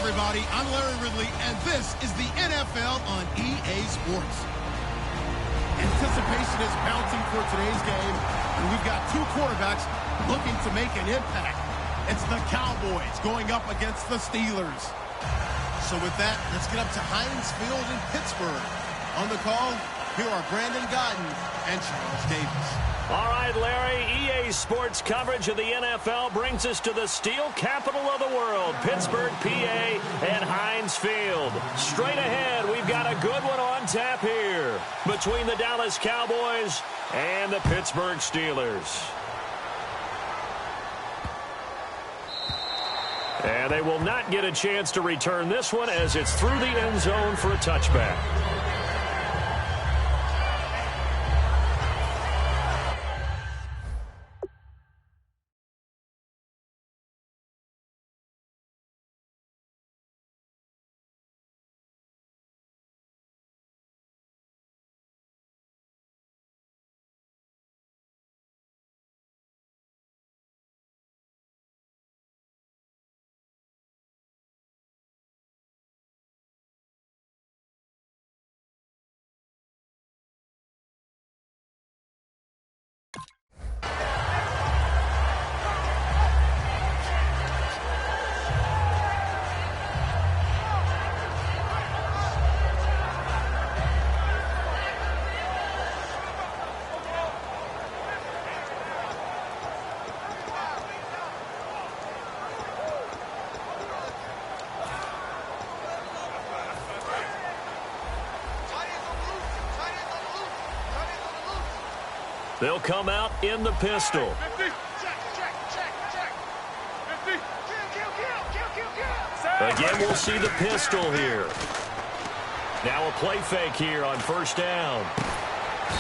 everybody. I'm Larry Ridley, and this is the NFL on EA Sports. Anticipation is bouncing for today's game, and we've got two quarterbacks looking to make an impact. It's the Cowboys going up against the Steelers. So with that, let's get up to Heinz Field in Pittsburgh. On the call, here are Brandon Godden and Charles Davis. All right, Larry, EA Sports coverage of the NFL brings us to the steel capital of the world, Pittsburgh, PA, and Heinz Field. Straight ahead, we've got a good one on tap here between the Dallas Cowboys and the Pittsburgh Steelers. And they will not get a chance to return this one as it's through the end zone for a touchback. They'll come out in the pistol. Again, we'll see the pistol here. Now a play fake here on first down.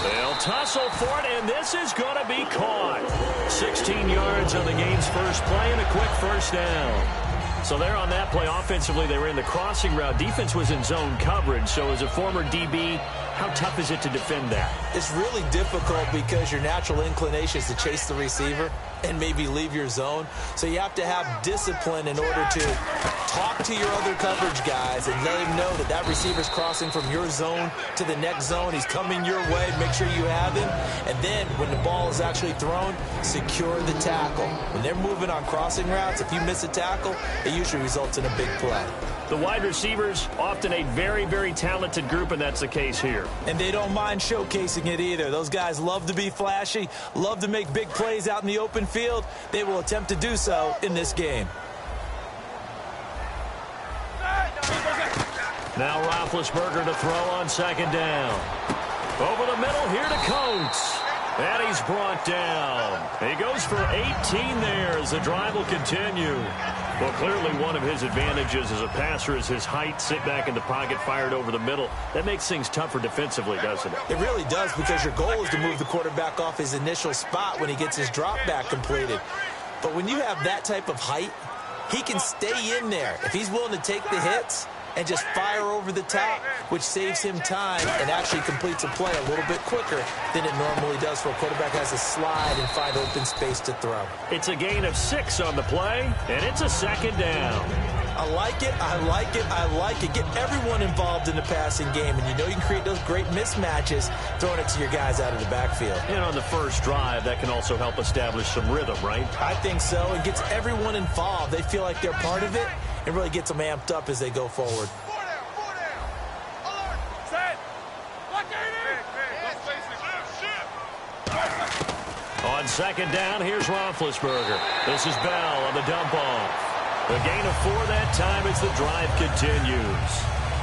They'll tussle for it, and this is going to be caught. 16 yards on the game's first play and a quick first down. So there on that play, offensively, they were in the crossing route. Defense was in zone coverage. So as a former DB, how tough is it to defend that? It's really difficult because your natural inclination is to chase the receiver and maybe leave your zone. So you have to have discipline in order to talk to your other coverage guys and let him know that that receiver's crossing from your zone to the next zone. He's coming your way. Make sure you have him. And then when the ball is actually thrown, secure the tackle. When they're moving on crossing routes, if you miss a tackle, it usually results in a big play. The wide receivers, often a very, very talented group, and that's the case here. And they don't mind showcasing it either. Those guys love to be flashy, love to make big plays out in the open field. They will attempt to do so in this game. Now Roethlisberger to throw on second down. Over the middle, here to Coates. And he's brought down. He goes for 18 there as the drive will continue. Well, clearly one of his advantages as a passer is his height. Sit back in the pocket, fired over the middle. That makes things tougher defensively, doesn't it? It really does, because your goal is to move the quarterback off his initial spot when he gets his drop back completed. But when you have that type of height, he can stay in there. If he's willing to take the hits and just fire over the top, which saves him time and actually completes a play a little bit quicker than it normally does for a quarterback has to slide and find open space to throw. It's a gain of 6 on the play, and it's a second down. I like it, I like it, I like it. Get everyone involved in the passing game, and you know you can create those great mismatches throwing it to your guys out of the backfield. And on the first drive, that can also help establish some rhythm, right? I think so. It gets everyone involved. They feel like they're part of it. It really gets them amped up as they go forward. On second down, here's Roethlisberger. This is Bell on the dump off. A gain of 4 that time as the drive continues.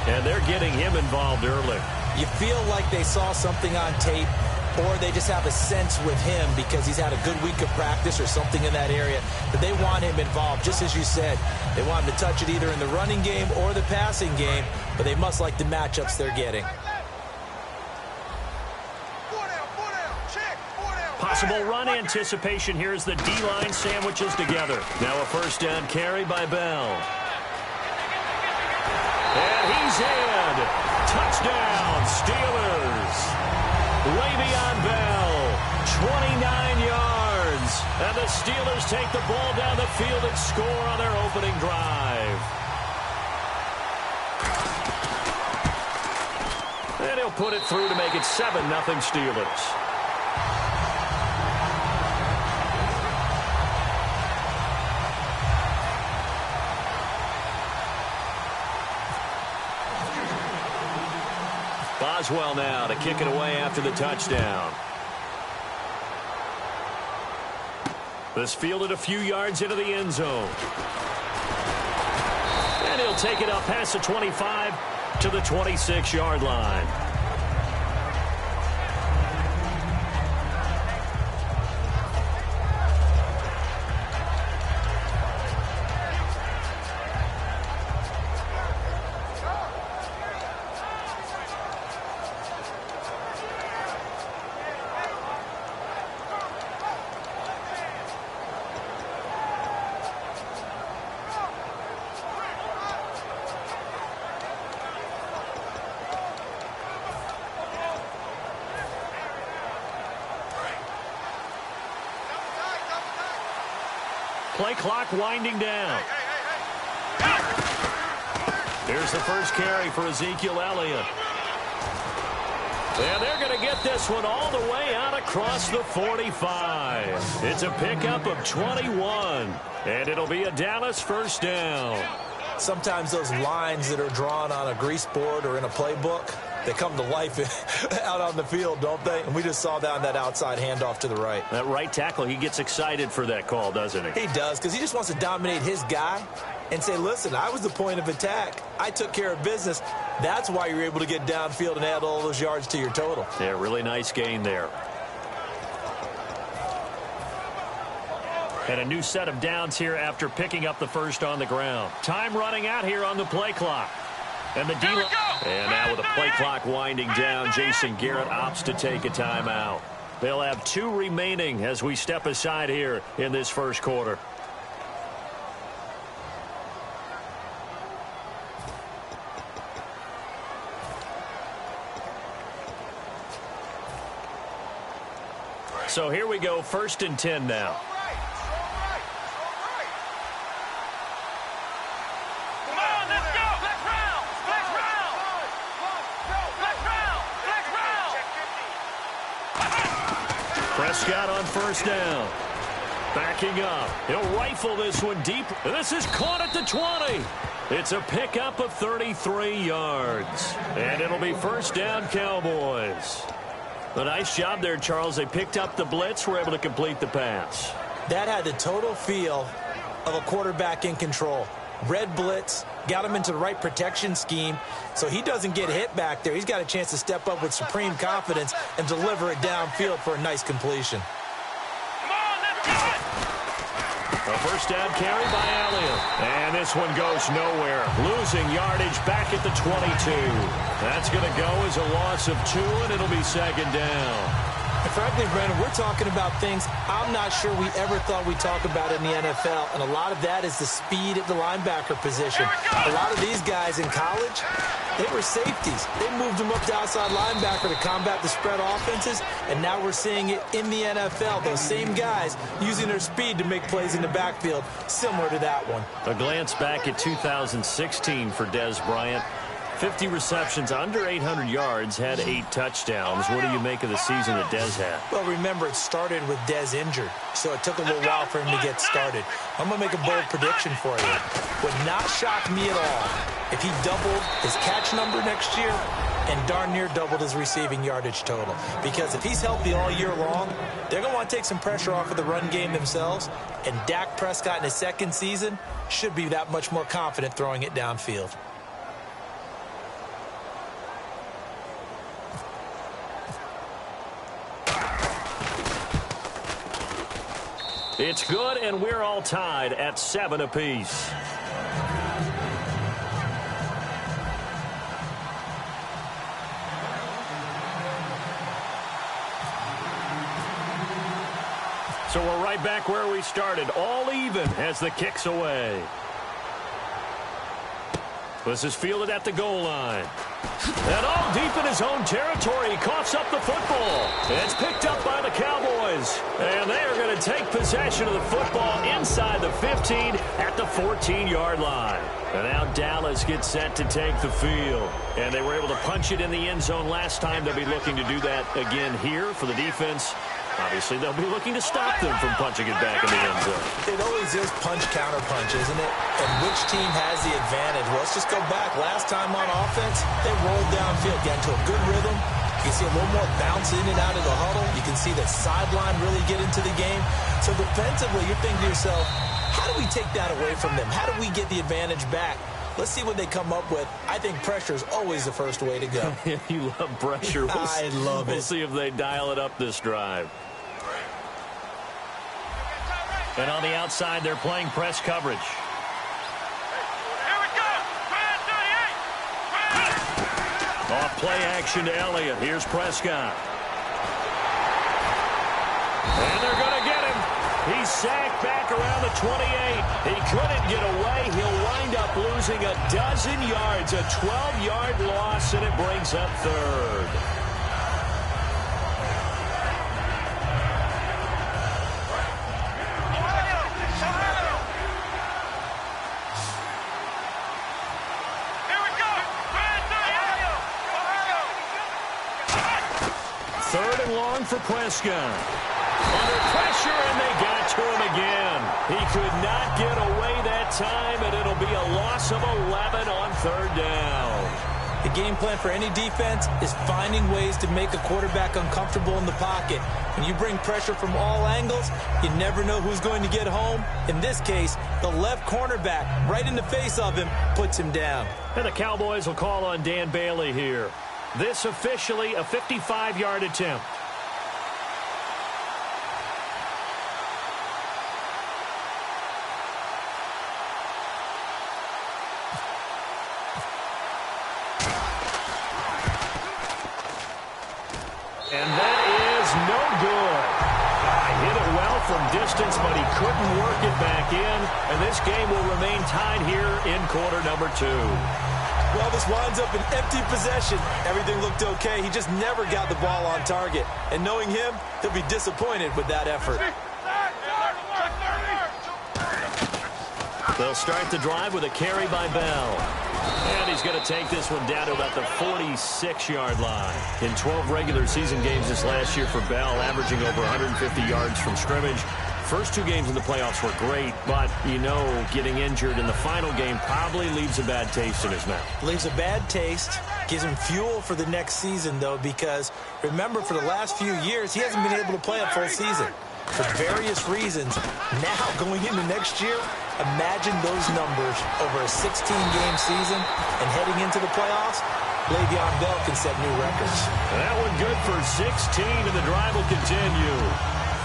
And they're getting him involved early. You feel like they saw something on tape, or they just have a sense with him because he's had a good week of practice or something in that area, that they want him involved. Just as you said, they want him to touch it either in the running game or the passing game, but they must like the matchups they're getting. Possible run anticipation here as the D-line sandwiches together. Now a first down carry by Bell. And he's in. Touchdown, Steelers. Le'Veon Bell, 29 yards. And the Steelers take the ball down the field and score on their opening drive. And he'll put it through to make it 7-0 Steelers. Boswell now to kick it away after the touchdown. This fielded a few yards into the end zone. And he'll take it up past the 25 to the 26-yard line. Play clock winding down. Here's the first carry for Ezekiel Elliott. And they're going to get this one all the way out across the 45. It's a pickup of 21. And it'll be a Dallas first down. Sometimes those lines that are drawn on a grease board or in a playbook, they come to life out on the field, don't they? And we just saw down that outside handoff to the right. That right tackle, he gets excited for that call, doesn't he? He does, because he just wants to dominate his guy and say, listen, I was the point of attack. I took care of business. That's why you're able to get downfield and add all those yards to your total. Yeah, really nice gain there. And a new set of downs here after picking up the first on the ground. Time running out here on the play clock. And the D-line. And now with the play clock winding down, Jason Garrett opts to take a timeout. They'll have 2 remaining as we step aside here in this first quarter. So here we go, 1st and 10 now. Prescott on 1st down. Backing up. He'll rifle this one deep. This is caught at the 20. It's a pickup of 33 yards. And it'll be 1st down, Cowboys. A nice job there, Charles. They picked up the blitz, were able to complete the pass. That had the total feel of a quarterback in control. Red blitz, got him into the right protection scheme, so he doesn't get hit back there. He's got a chance to step up with supreme confidence and deliver it downfield for a nice completion. A 1st down carry by Elliott. And this one goes nowhere. Losing yardage back at the 22. That's going to go as a loss of 2, and it'll be 2nd down. And frankly, Brandon, we're talking about things I'm not sure we ever thought we'd talk about in the NFL, and a lot of that is the speed at the linebacker position. A lot of these guys in college, they were safeties. They moved them up to outside linebacker to combat the spread offenses, and now we're seeing it in the NFL. Those same guys using their speed to make plays in the backfield, similar to that one. A glance back at 2016 for Dez Bryant. 50 receptions, under 800 yards, had 8 touchdowns. What do you make of the season that Dez had? Well, remember, it started with Dez injured, so it took a little while for him to get started. I'm going to make a bold prediction for you. Would not shock me at all if he doubled his catch number next year and darn near doubled his receiving yardage total. Because if he's healthy all year long, they're going to want to take some pressure off of the run game themselves, and Dak Prescott in his 2nd season should be that much more confident throwing it downfield. It's good, and we're all tied at 7 apiece. So we're right back where we started, all even as the kick's away. This is fielded at the goal line. And all deep in his own territory, he coughs up the football. It's picked up by the Cowboys. And they are going to take possession of the football inside the 15 at the 14-yard line. And now Dallas gets set to take the field. And they were able to punch it in the end zone last time. They'll be looking to do that again here for the defense. Obviously, they'll be looking to stop them from punching it back in the end zone. It always is punch-counter-punch, isn't it? And which team has the advantage? Well, let's just go back. Last time on offense, they rolled downfield, got into a good rhythm. You can see a little more bounce in and out of the huddle. You can see the sideline really get into the game. So defensively, you're thinking to yourself, how do we take that away from them? How do we get the advantage back? Let's see what they come up with. I think pressure is always the first way to go. You love pressure. I love it. We'll see if they dial it up this drive. And on the outside, they're playing press coverage. Here we go. Off play action to Elliott. Here's Prescott. And they're going to get him. He's sacked back around the 28. He couldn't get away. He'll wind up losing a dozen yards, a 12-yard loss, and it brings up 3rd. For Prescott. Under pressure, and they got to him again. He could not get away that time, and it'll be a loss of 11 on 3rd down. The game plan for any defense is finding ways to make a quarterback uncomfortable in the pocket. When you bring pressure from all angles, you never know who's going to get home. In this case, the left cornerback, right in the face of him, puts him down. And the Cowboys will call on Dan Bailey here. This officially a 55-yard attempt. And that is no good. Hit it well from distance, but he couldn't work it back in. And this game will remain tied here in quarter number 2. Well, this winds up an empty possession. Everything looked okay. He just never got the ball on target. And knowing him, he'll be disappointed with that effort. They'll start the drive with a carry by Bell. And he's going to take this one down to about the 46-yard line. In 12 regular season games this last year for Bell, averaging over 150 yards from scrimmage. First 2 games in the playoffs were great, but, you know, getting injured in the final game probably leaves a bad taste in his mouth. Leaves a bad taste, gives him fuel for the next season, though, because, remember, for the last few years, he hasn't been able to play a full season for various reasons. Now, going into next year, imagine those numbers over a 16-game season and heading into the playoffs. Le'Veon Bell can set new records. That one good for 16, and the drive will continue.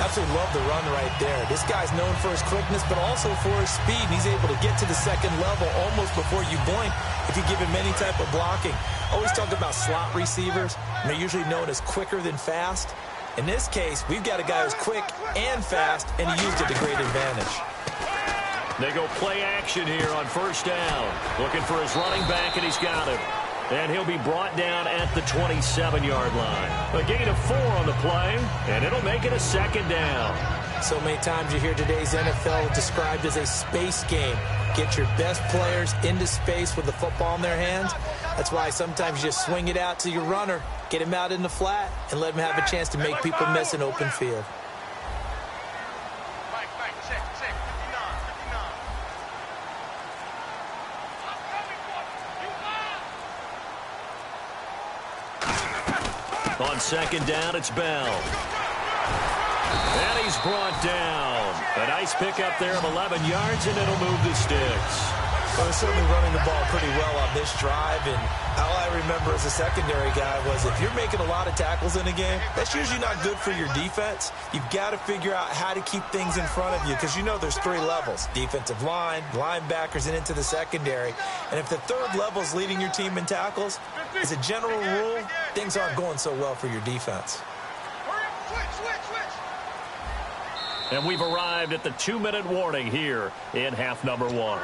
Absolutely love the run right there. This guy's known for his quickness, but also for his speed. He's able to get to the second level almost before you blink if you give him any type of blocking. Always talk about slot receivers, and they're usually known as quicker than fast. In this case, we've got a guy who's quick and fast, and he used it to great advantage. They go play action here on first down. Looking for his running back, and he's got him. And he'll be brought down at the 27-yard line. A gain of 4 on the play, and it'll make it a second down. So many times you hear today's NFL described as a space game. Get your best players into space with the football in their hands. That's why sometimes you just swing it out to your runner, get him out in the flat, and let him have a chance to make people miss an open field. On second down, it's Bell. And he's brought down. A nice pickup there of 11 yards, and it'll move the sticks. Well, they're certainly running the ball pretty well on this drive, and all I remember as a secondary guy was if you're making a lot of tackles in a game, that's usually not good for your defense. You've got to figure out how to keep things in front of you because you know there's 3 levels, defensive line, linebackers, and into the secondary. And if the 3rd level is leading your team in tackles, as a general rule, things aren't going so well for your defense. And we've arrived at the 2-minute warning here in half number 1.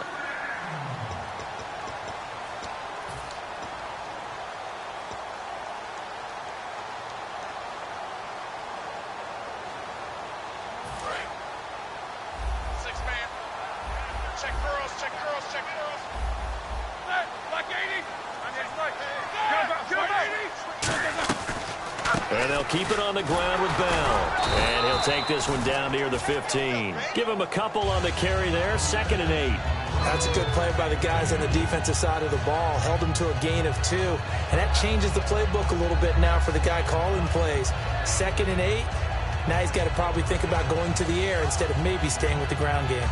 And they'll keep it on the ground with Bell. And he'll take this one down near the 15. Give him a couple on the carry there. 2nd and 8. That's a good play by the guys on the defensive side of the ball. Held him to a gain of 2. And that changes the playbook a little bit now for the guy calling plays. 2nd and 8. Now he's got to probably think about going to the air instead of maybe staying with the ground game.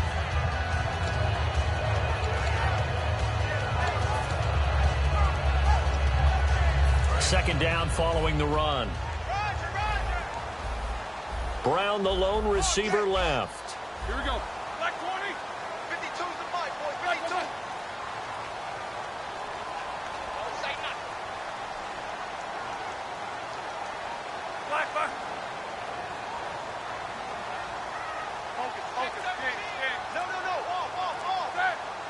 Second down following the run. Brown, the lone receiver, left. Here we go. Black 20. 52's the mic, boy. 52. Don't say nothing. Black. Focus. Yeah. No. Off.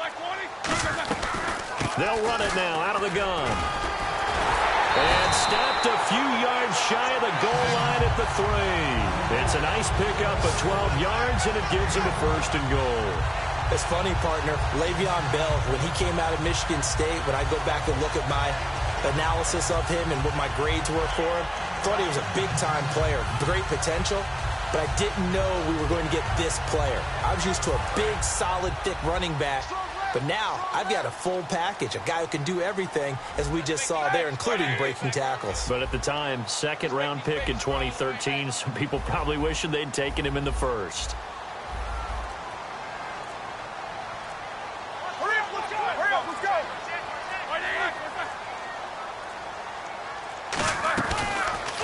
Black 20. They'll run it now out of the gun. And stopped a few yards shy of the goal line at the 3. It's a nice pickup of 12 yards, and it gives him a 1st and goal. It's funny, partner. Le'Veon Bell, when he came out of Michigan State, when I go back and look at my analysis of him and what my grades were for him, thought he was a big-time player, great potential, but I didn't know we were going to get this player. I was used to a big, solid, thick running back. But now, I've got a full package, a guy who can do everything, as we just saw there, including breaking tackles. But at the time, 2nd-round pick in 2013, some people probably wishing they'd taken him in the 1st. Hurry up, let's go.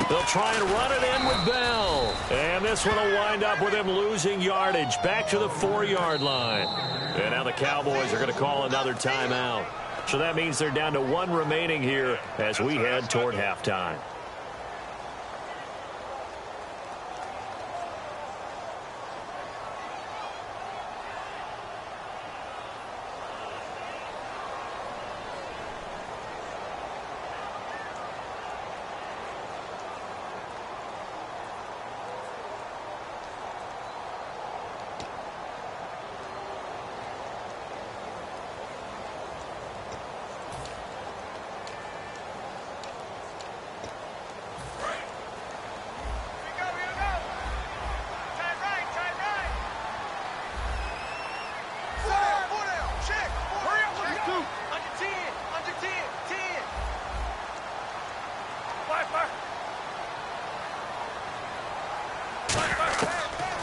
They'll try and run it in with Bell. And this one will wind up with him losing yardage back to the 4-yard line. And now the Cowboys are going to call another timeout. So that means they're down to 1 remaining here as we head toward halftime.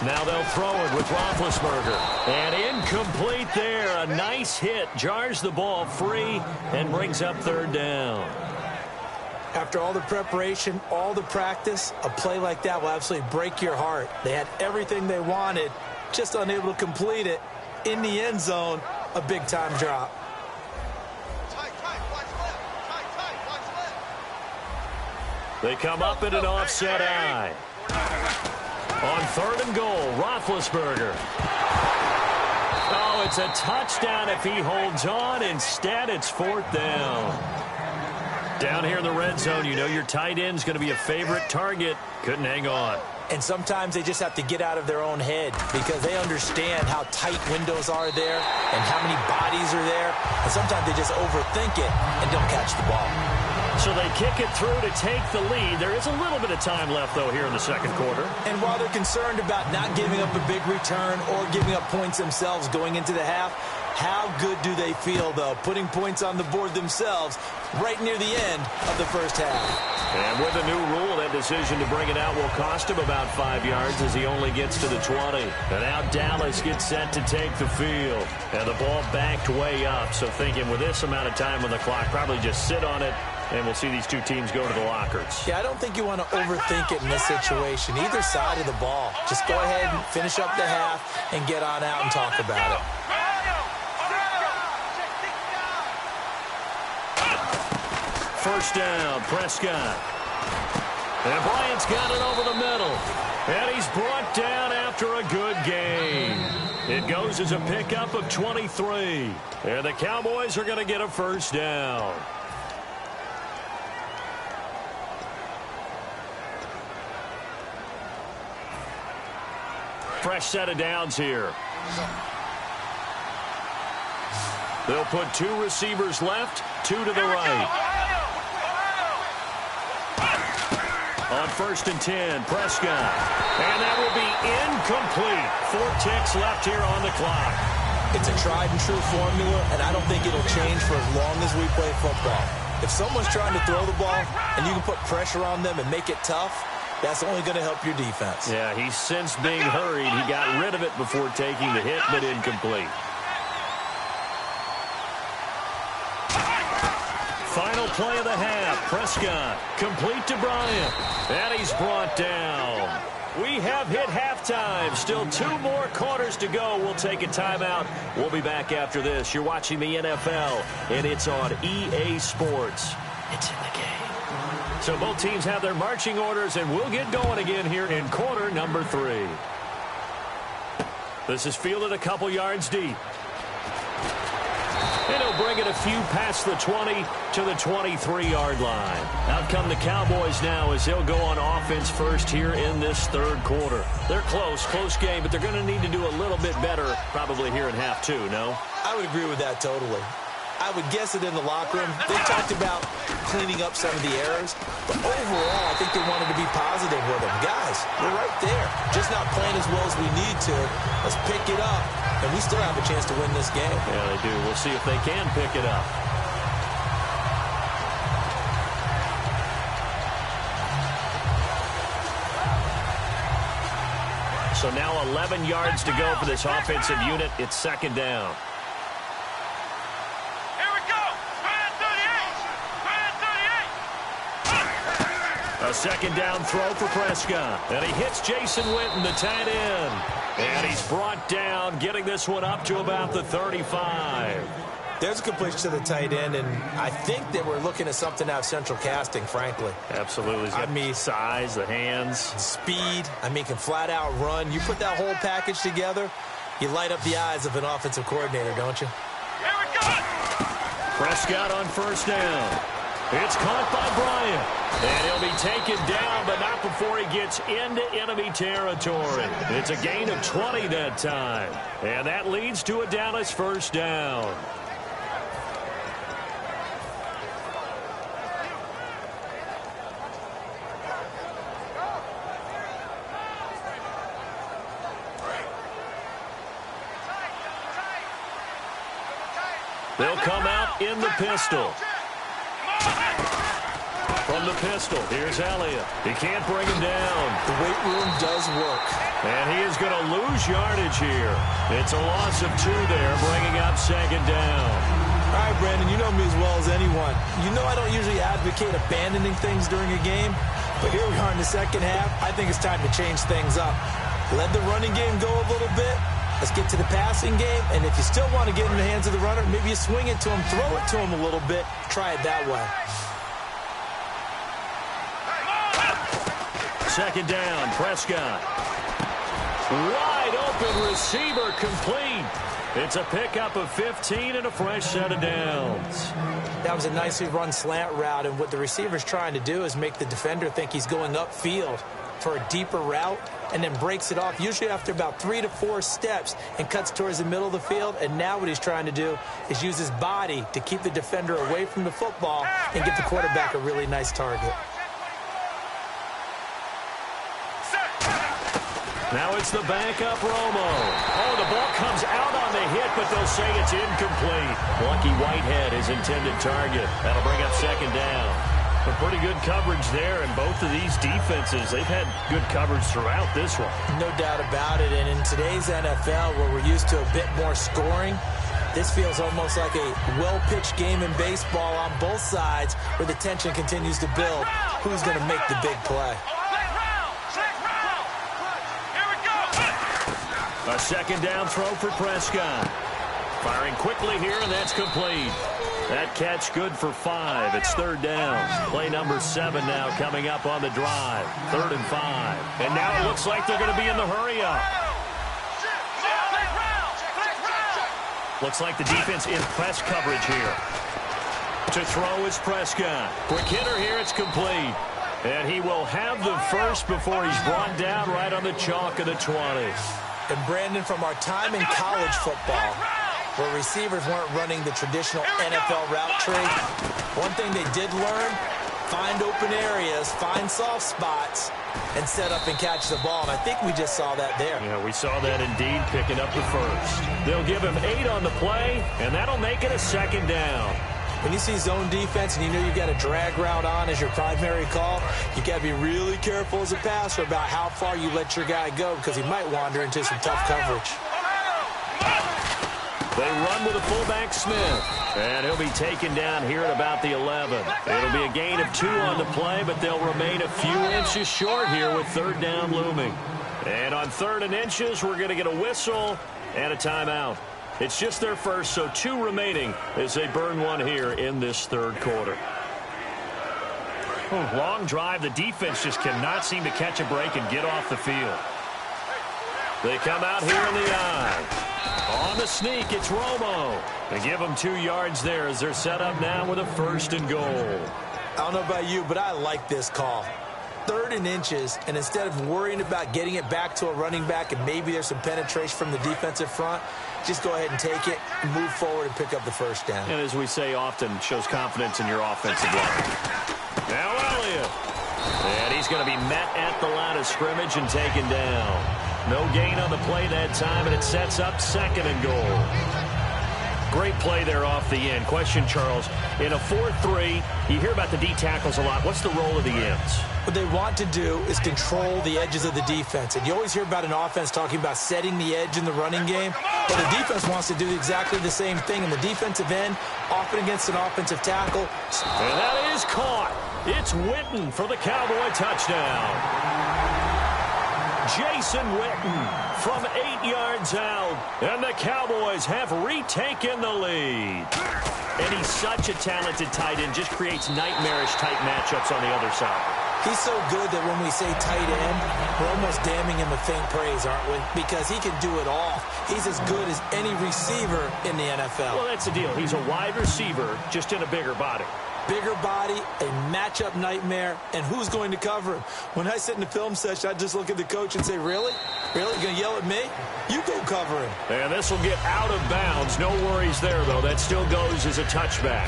Now they'll throw it with Roethlisberger. And incomplete there. A nice hit. Jars the ball free and brings up third down. After all the preparation, all the practice, a play like that will absolutely break your heart. They had everything they wanted, just unable to complete it. In the end zone, a big-time drop. They come up in an offset eye. On third and goal, Roethlisberger. Oh, it's a touchdown if he holds on. Instead, it's fourth down. Down here in the red zone, you know your tight end's going to be a favorite target. Couldn't hang on. And sometimes they just have to get out of their own head because they understand how tight windows are there and how many bodies are there. And sometimes they just overthink it and don't catch the ball. So they kick it through to take the lead. There is a little bit of time left, though, here in the second quarter. And while they're concerned about not giving up a big return or giving up points themselves going into the half, how good do they feel, though, putting points on the board themselves right near the end of the first half? And with the new rule, that decision to bring it out will cost him about 5 yards as he only gets to the 20. And now Dallas gets set to take the field. And the ball backed way up, so thinking with this amount of time on the clock, probably just sit on it, and we'll see these two teams go to the lockers. Yeah, I don't think you want to overthink it in this situation. Either side of the ball. Just go ahead and finish up the half and get on out and talk about it. First down, Prescott. And Bryant's got it over the middle. And he's brought down after a good game. It goes as a pickup of 23. And the Cowboys are going to get a first down. Fresh set of downs here. They'll put two receivers left, two to the right. On first and 10, Prescott. And that will be incomplete. 4 ticks left here on the clock. It's a tried and true formula, and I don't think it'll change for as long as we play football. If someone's trying to throw the ball and you can put pressure on them and make it tough, that's only going to help your defense. Yeah, he's since being hurried. He got rid of it before taking the hit, but incomplete. Final play of the half. Prescott complete to Bryant. And he's brought down. We have hit halftime. Still 2 more quarters to go. We'll take a timeout. We'll be back after this. You're watching the NFL, and it's on EA Sports. It's in the game. So both teams have their marching orders, and we'll get going again here in quarter number 3. This is fielded a couple yards deep. And he'll bring it a few past the 20 to the 23-yard line. Out come the Cowboys now as they'll go on offense first here in this third quarter. They're close game, but they're going to need to do a little bit better probably here in half 2, no? I would agree with that totally. I would guess it in the locker room. They talked about cleaning up some of the errors, but overall, I think they wanted to be positive with them. Guys, we're right there. Just not playing as well as we need to. Let's pick it up, and we still have a chance to win this game. Yeah, they do. We'll see if they can pick it up. So now 11 yards to go for this offensive unit. It's second down. A second down throw for Prescott. And he hits Jason Witten, the tight end. And he's brought down, getting this one up to about the 35. There's a completion to the tight end, and I think that we're looking at something out of central casting, frankly. Absolutely. I mean, size, the hands. Speed. I mean, can flat out run. You put that whole package together, you light up the eyes of an offensive coordinator, don't you? Here we go! Prescott on first down. It's caught by Bryant. And he'll be taken down, but not before he gets into enemy territory. It's a gain of 20 that time. And that leads to a Dallas first down. They'll come out in the pistol. From the pistol, here's Elliott. He can't bring him down. The weight room does work. And he is going to lose yardage here. It's a loss of 2 there, bringing up second down. All right, Brandon, you know me as well as anyone. You know I don't usually advocate abandoning things during a game, but here we are in the second half. I think it's time to change things up. Let the running game go a little bit. Let's get to the passing game, and if you still want to get in the hands of the runner, maybe you swing it to him, throw it to him a little bit, try it that way. Second down, Prescott. Wide open receiver complete. It's a pickup of 15 and a fresh set of downs. That was a nicely run slant route, and what the receiver's trying to do is make the defender think he's going upfield for a deeper route, and then breaks it off, usually after about 3 to 4 steps, and cuts towards the middle of the field. And now what he's trying to do is use his body to keep the defender away from the football and get the quarterback a really nice target. Now it's the backup Romo. Oh, the ball comes out on the hit, but they'll say it's incomplete. Lucky Whitehead, his intended target. That'll bring up second down. But pretty good coverage there, and both of these defenses, they've had good coverage throughout this one. No doubt about it, and in today's NFL, where we're used to a bit more scoring, this feels almost like a well-pitched game in baseball on both sides, where the tension continues to build. Who's going to make the big play? A second down throw for Prescott. Firing quickly here, and that's complete. That catch good for 5. It's third down. Play number 7 now coming up on the drive. 3rd and 5. And now it looks like they're going to be in the hurry-up. Looks like the defense in press coverage here. To throw is Prescott. Quick hitter here, it's complete. And he will have the first before he's brought down right on the chalk of the 20. And Brandon, from our time in college football, where receivers weren't running the traditional NFL route tree, one thing they did learn, find open areas, find soft spots, and set up and catch the ball. And I think we just saw that there. Yeah, we saw that indeed, picking up the first. They'll give him 8 on the play, and that'll make it a second down. When you see zone defense and you know you've got a drag route on as your primary call, you got to be really careful as a passer about how far you let your guy go, because he might wander into some tough coverage. They run with a fullback Smith, and he'll be taken down here at about the 11. It'll be a gain of 2 on the play, but they'll remain a few inches short here with third down looming. And on 3rd and inches, we're going to get a whistle and a timeout. It's just their first, so 2 remaining as they burn one here in this third quarter. Long drive. The defense just cannot seem to catch a break and get off the field. They come out here in the eye. On the sneak, it's Romo. They give them 2 yards there as they're set up now with a 1st and goal. I don't know about you, but I like this call. 3rd and inches, and instead of worrying about getting it back to a running back and maybe there's some penetration from the defensive front, just go ahead and take it, and move forward, and pick up the 1st down. And as we say often, shows confidence in your offensive line. Now Elliott. And he's going to be met at the line of scrimmage and taken down. No gain on the play that time, and it sets up 2nd and goal. Great play there off the end. Question, Charles, in a 4-3, you hear about the D tackles a lot. What's the role of the ends? What they want to do is control the edges of the defense. And you always hear about an offense talking about setting the edge in the running game. But the defense wants to do exactly the same thing. In the defensive end, often against an offensive tackle. And that is caught. It's Witten for the Cowboy touchdown. Jason Witten from 8 yards out, and the Cowboys have retaken the lead. And he's such a talented tight end, just creates nightmarish-type matchups on the other side. He's so good that when we say tight end, we're almost damning him with faint praise, aren't we? Because he can do it all. He's as good as any receiver in the NFL. Well, that's the deal. He's a wide receiver, just in a bigger body. Bigger body, a matchup nightmare, and who's going to cover him? When I sit in the film session, I just look at the coach and say, really? Really? You're going to yell at me? You go cover him. And this will get out of bounds. No worries there, though. That still goes as a touchback.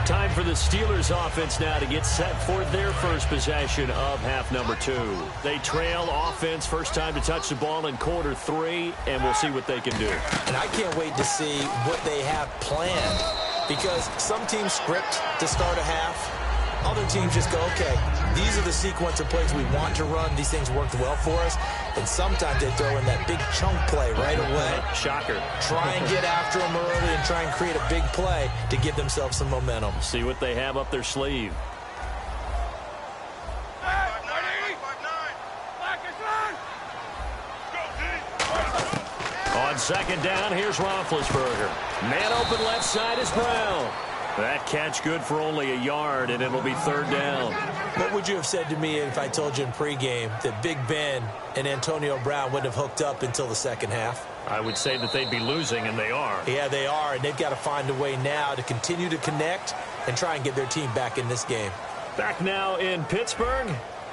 Time for the Steelers offense now to get set for their first possession of half number 2. They trail offense, first time to touch the ball in quarter 3, and we'll see what they can do. And I can't wait to see what they have planned. Because some teams script to start a half, Other teams just go, okay, these are the sequence of plays we want to run. These things worked well for us. And sometimes they throw in that big chunk play right away. Shocker. Try and get after them early and try and create a big play to give themselves some momentum. See what they have up their sleeve. On second down, here's Roethlisberger. Man open left side is Brown. That catch good for only a yard, and it'll be third down. What would you have said to me if I told you in pregame that Big Ben and Antonio Brown wouldn't have hooked up until the second half? I would say that they'd be losing, and they are. Yeah, they are, and they've got to find a way now to continue to connect and try and get their team back in this game. Back now in Pittsburgh.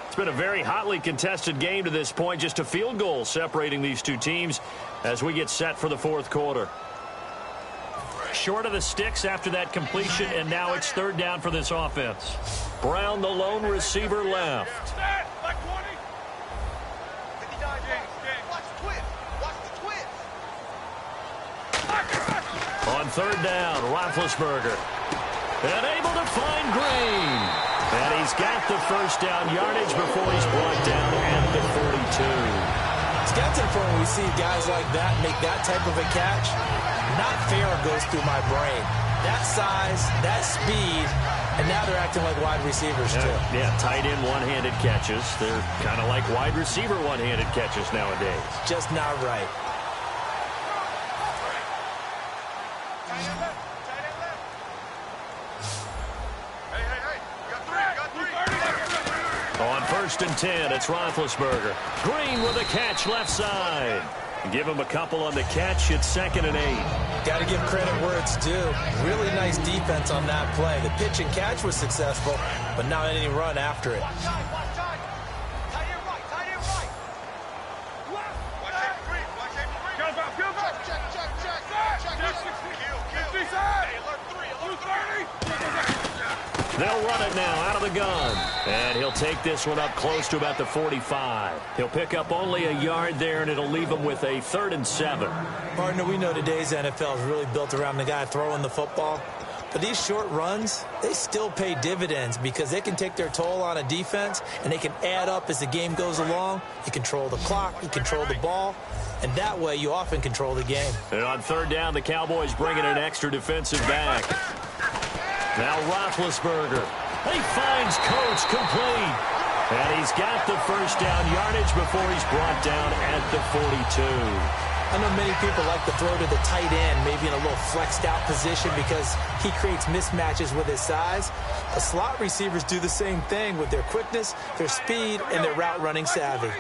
It's been a very hotly contested game to this point. Just a field goal separating these two teams as we get set for the fourth quarter. Short of the sticks after that completion, and now it's third down for this offense. Brown, the lone receiver, left. On third down, Roethlisberger. And able to find Green. And he's got the first down yardage before he's brought down at the 42. It's got to the point when we see guys like that make that type of a catch. Not fair goes through my brain. That size, that speed, and now they're acting like wide receivers too. Yeah, tight end one-handed catches. They're kind of like wide receiver one-handed catches nowadays. Just not right. On first and 10, it's Roethlisberger. Green with a catch left side. Give him a couple on the catch. It's second and 8. Got to give credit where it's due. Really nice defense on that play. The pitch and catch was successful, but not any run after it. They'll run it now out of the gun. And he'll take this one up close to about the 45. He'll pick up only a yard there, and it'll leave him with a 3rd and 7. Partner, we know today's NFL is really built around the guy throwing the football. But these short runs, they still pay dividends because they can take their toll on a defense, and they can add up as the game goes along. You control the clock, you control the ball, and that way you often control the game. And on third down, the Cowboys bring in an extra defensive back. Now Roethlisberger. He finds Coates complete. And he's got the first down yardage before he's brought down at the 42. I know many people like to throw to the tight end, maybe in a little flexed out position because he creates mismatches with his size. The slot receivers do the same thing with their quickness, their speed, and their route running savvy.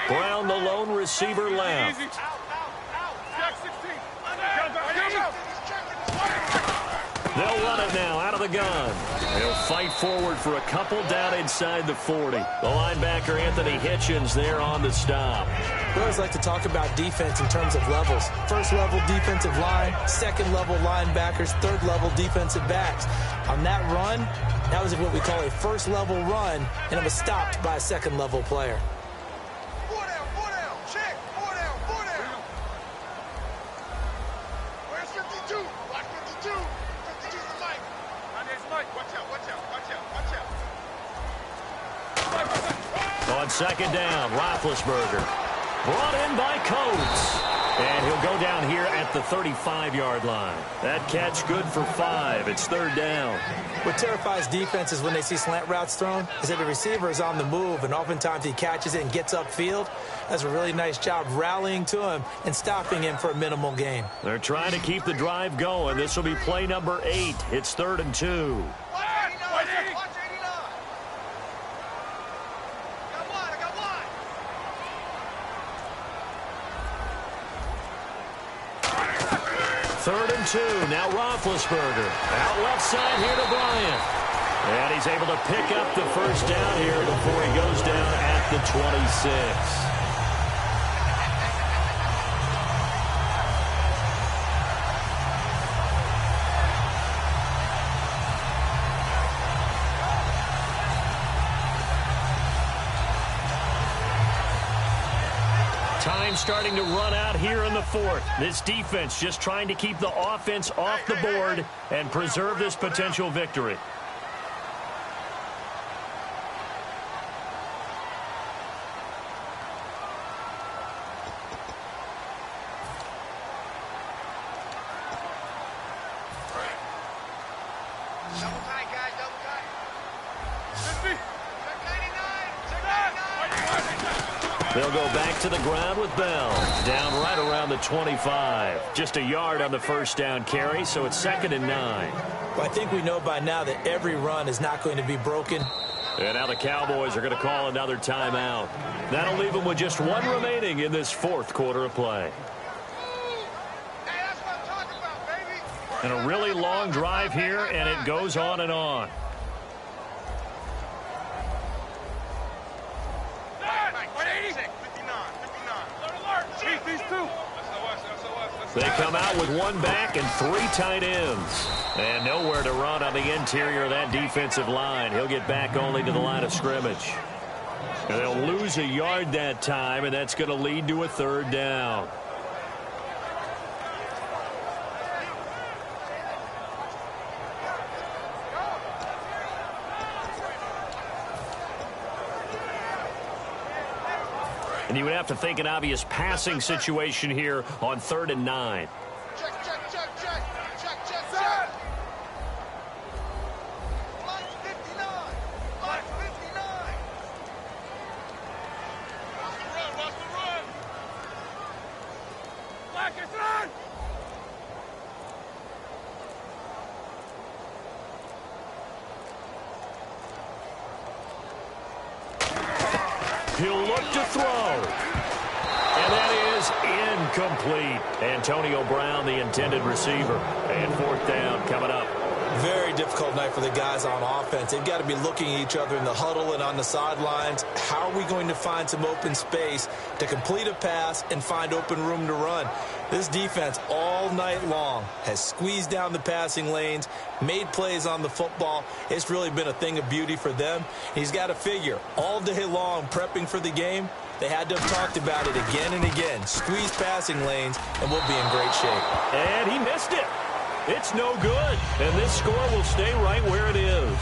Brown, the lone receiver, left. They'll run it now out of the gun. He'll fight forward for a couple down inside the 40. The linebacker, Anthony Hitchens, there on the stop. We always like to talk about defense in terms of levels. First level defensive line, second level linebackers, third level defensive backs. On that run, that was what we call a first level run, and it was stopped by a second level player. On second down, Roethlisberger. Brought in by Coates. And he'll go down here at the 35-yard line. That catch good for 5. It's third down. What terrifies defenses when they see slant routes thrown is that the receiver is on the move, and oftentimes he catches it and gets upfield. Does a really nice job rallying to him and stopping him for a minimal gain. They're trying to keep the drive going. This will be play number 8. It's 3rd and 2. Third and 2. Now Roethlisberger. Out left side here to Bryant. And he's able to pick up the first down here before he goes down at the 26. Time Time starting to run out here in the fourth. This defense just trying to keep the offense off the board and preserve this potential victory. Double tight, guys, double tight. 50. Check 99. Check 99. They'll go back to the ground with Bell. Down right around the 25. Just a yard on the first down carry, so it's 2nd and 9. Well, I think we know by now that every run is not going to be broken. And now the Cowboys are going to call another timeout. That'll leave them with just one remaining in this fourth quarter of play. Hey, that's what I'm talking about, baby. And a really long drive here, and it goes on and on. 59. 59. Chief, these two. They come out with one back and 3 tight ends. And nowhere to run on the interior of that defensive line. He'll get back only to the line of scrimmage. And they'll lose a yard that time, and that's going to lead to a 3rd down. And you would have to think an obvious passing situation here on 3rd and 9. Check, check, check, check. Check, check, check. Line 59. Line 59. Watch the run, watch the run. Black is run. He'll look to throw. And that is incomplete. Antonio Brown, the intended receiver. And 4th down coming up. Very difficult night for the guys on offense. They've got to be looking at each other in the huddle and on the sidelines. How are we going to find some open space to complete a pass and find open room to run? This defense all night long has squeezed down the passing lanes, made plays on the football. It's really been a thing of beauty for them. He's got to figure all day long prepping for the game. They had to have talked about it again and again. Squeeze passing lanes, and we'll be in great shape. And he missed it. It's no good. And this score will stay right where it is.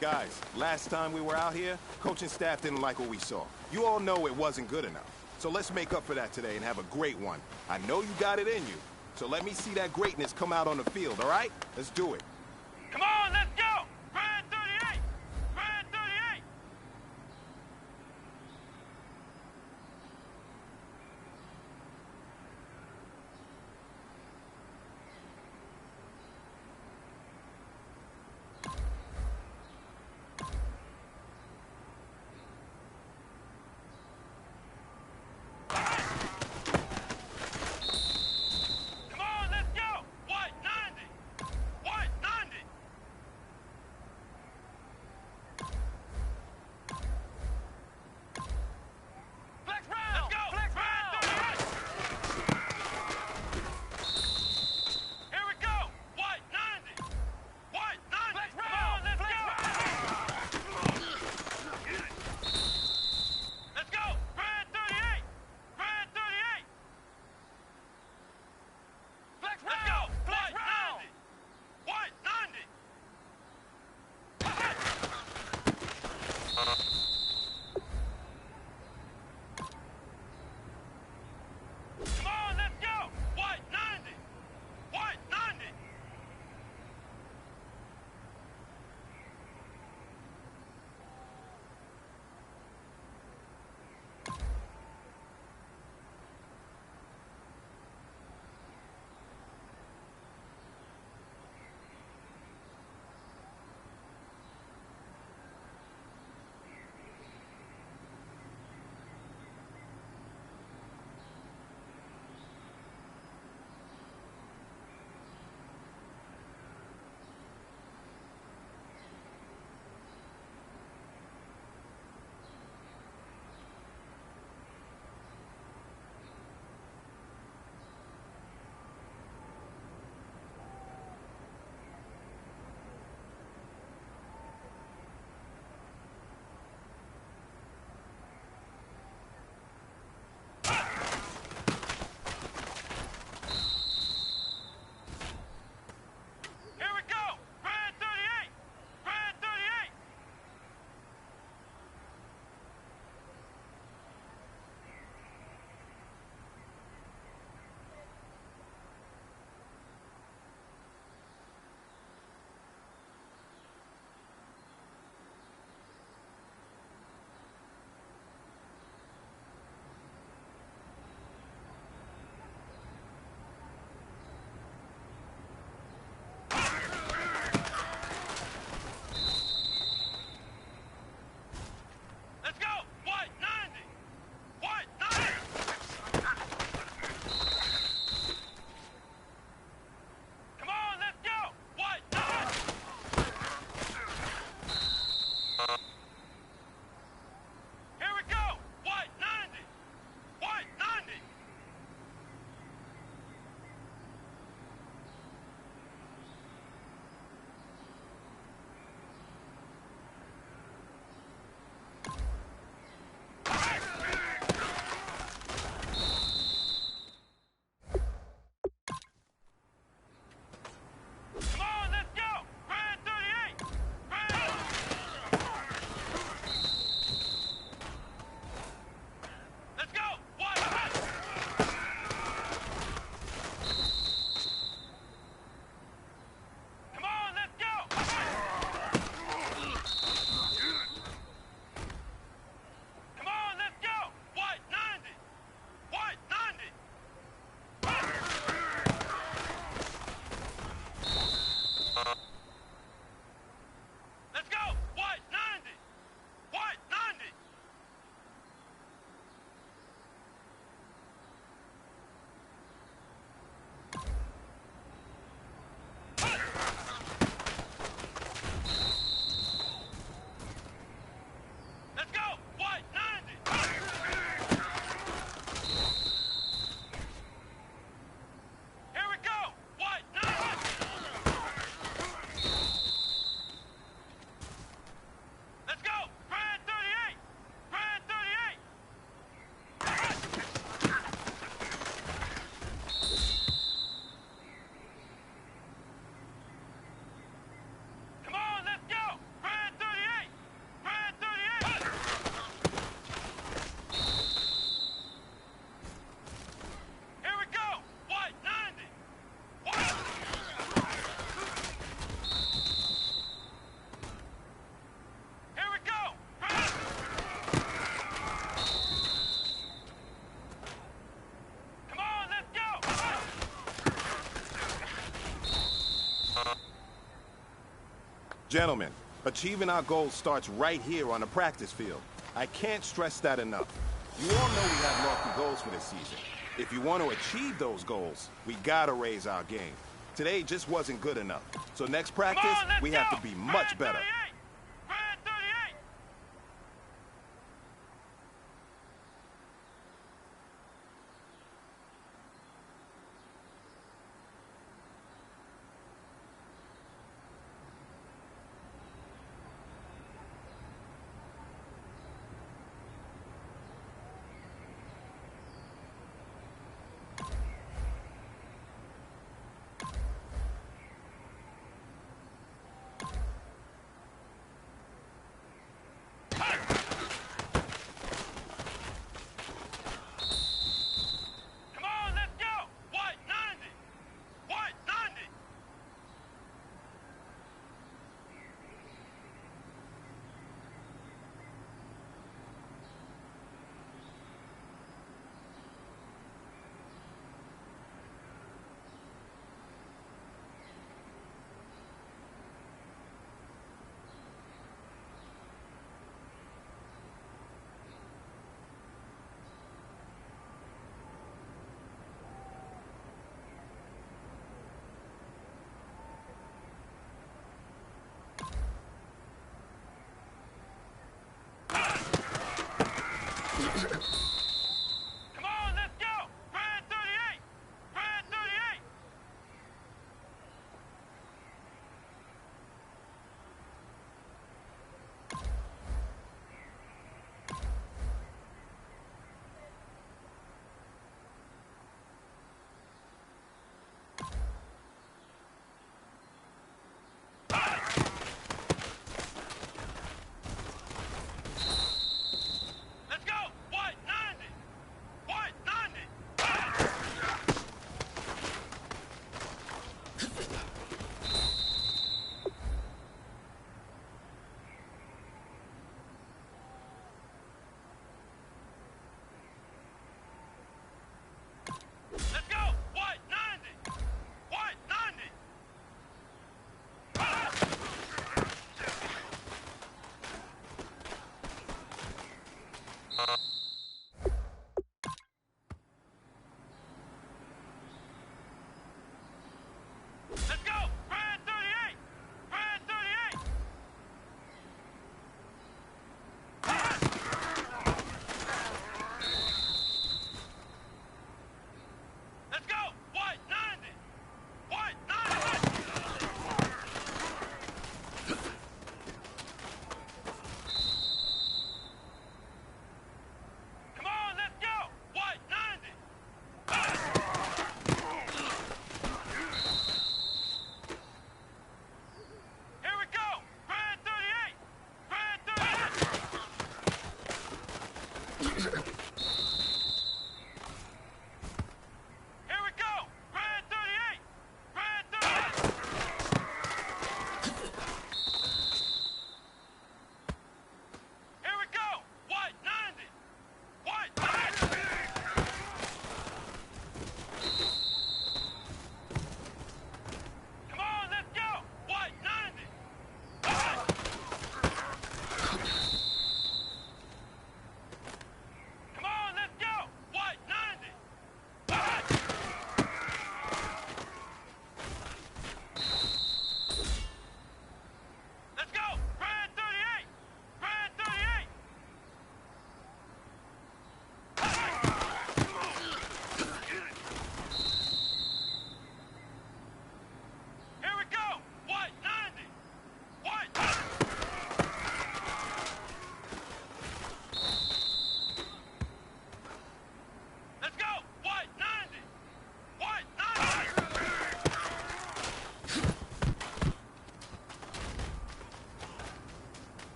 Guys, last time we were out here, coaching staff didn't like what we saw. You all know it wasn't good enough. So let's make up for that today and have a great one. I know you got it in you. So let me see that greatness come out on the field, all right? Let's do it. Come on, let's go! Red 38! Red 38! Come on, let's go! White 90! White 90! Gentlemen, achieving our goals starts right here on the practice field. I can't stress that enough. You all know we have lofty goals for this season. If you want to achieve those goals, we gotta raise our game. Today just wasn't good enough. So next practice, we have to be much better.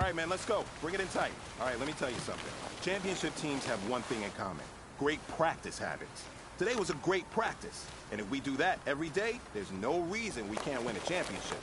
right, man, let's go. Bring it in tight. All right, let me tell you something. Championship teams have one thing in common. Great practice habits. Today was a great practice. And if we do that every day, there's no reason we can't win a championship.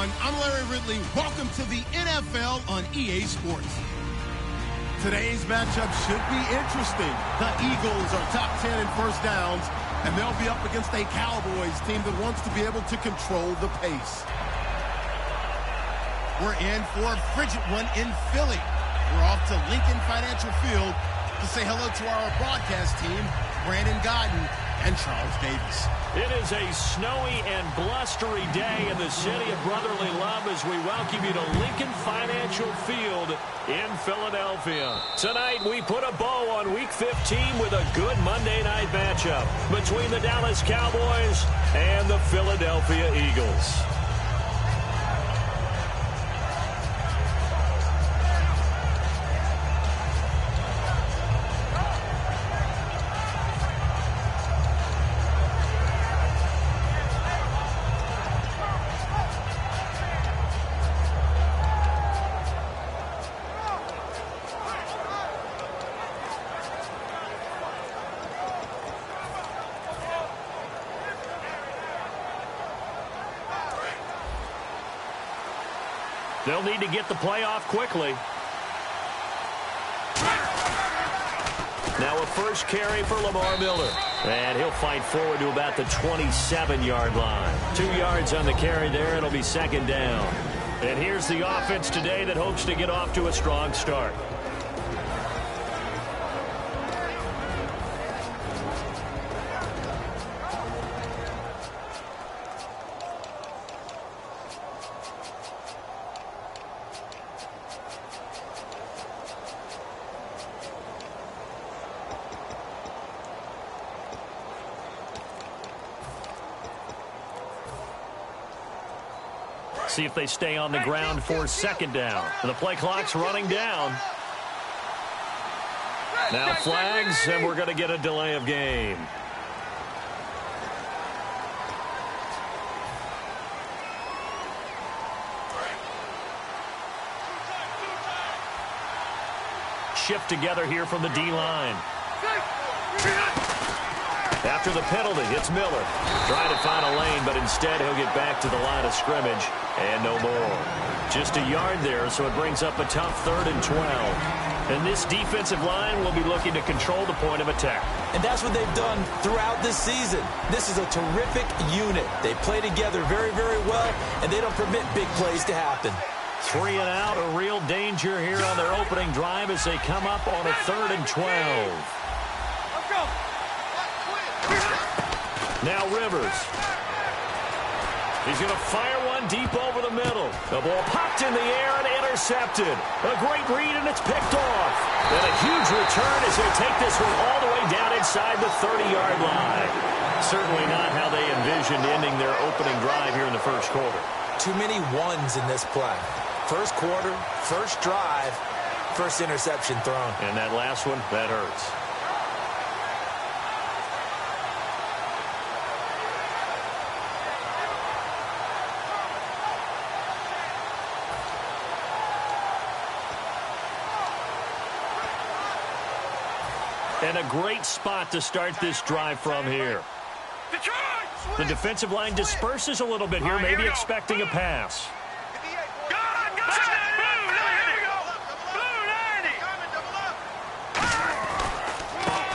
everyone. I'm Larry Ridley. Welcome to the NFL on EA Sports. Today's matchup should be interesting. The Eagles are top 10 in first downs, and they'll be up against a Cowboys team that wants to be able to control the pace. We're in for a frigid one in Philly. We're off to Lincoln Financial Field to say hello to our broadcast team, Brandon Godden and Charles Davis. It is a snowy and blustery day in the city of brotherly love as we welcome you to Lincoln Financial Field in Philadelphia. Tonight, we put a bow on Week 15 with a good Monday night matchup between the Dallas Cowboys and the Philadelphia Eagles. They'll need to get the play off quickly. Now a first carry for Lamar Miller. And he'll fight forward to about the 27-yard line. 2 yards on the carry there. It'll be second down. And here's the offense today that hopes to get off to a strong start. See if they stay on the ground for second down. The play clock's running down. Now flags, and we're going to get a delay of game. Shift together here from the D-line. After the penalty, it's Miller. Trying to find a lane, but instead he'll get back to the line of scrimmage and no more. Just a yard there, so it brings up a tough 3rd and 12. And this defensive line will be looking to control the point of attack. And that's what they've done throughout this season. This is a terrific unit. They play together very, very well, and they don't permit big plays to happen. 3 and out, a real danger here on their opening drive as they come up on a 3rd and 12. Let's go. Now Rivers. He's going to fire one deep over the middle. The ball popped in the air and intercepted. A great read, and it's picked off. And a huge return as they take this one all the way down inside the 30-yard line. Certainly not how they envisioned ending their opening drive here in the first quarter. Too many ones in this play. First quarter, first drive, first interception thrown. And that last one, that hurts. And a great spot to start this drive from here. The defensive line disperses a little bit here, maybe expecting a pass.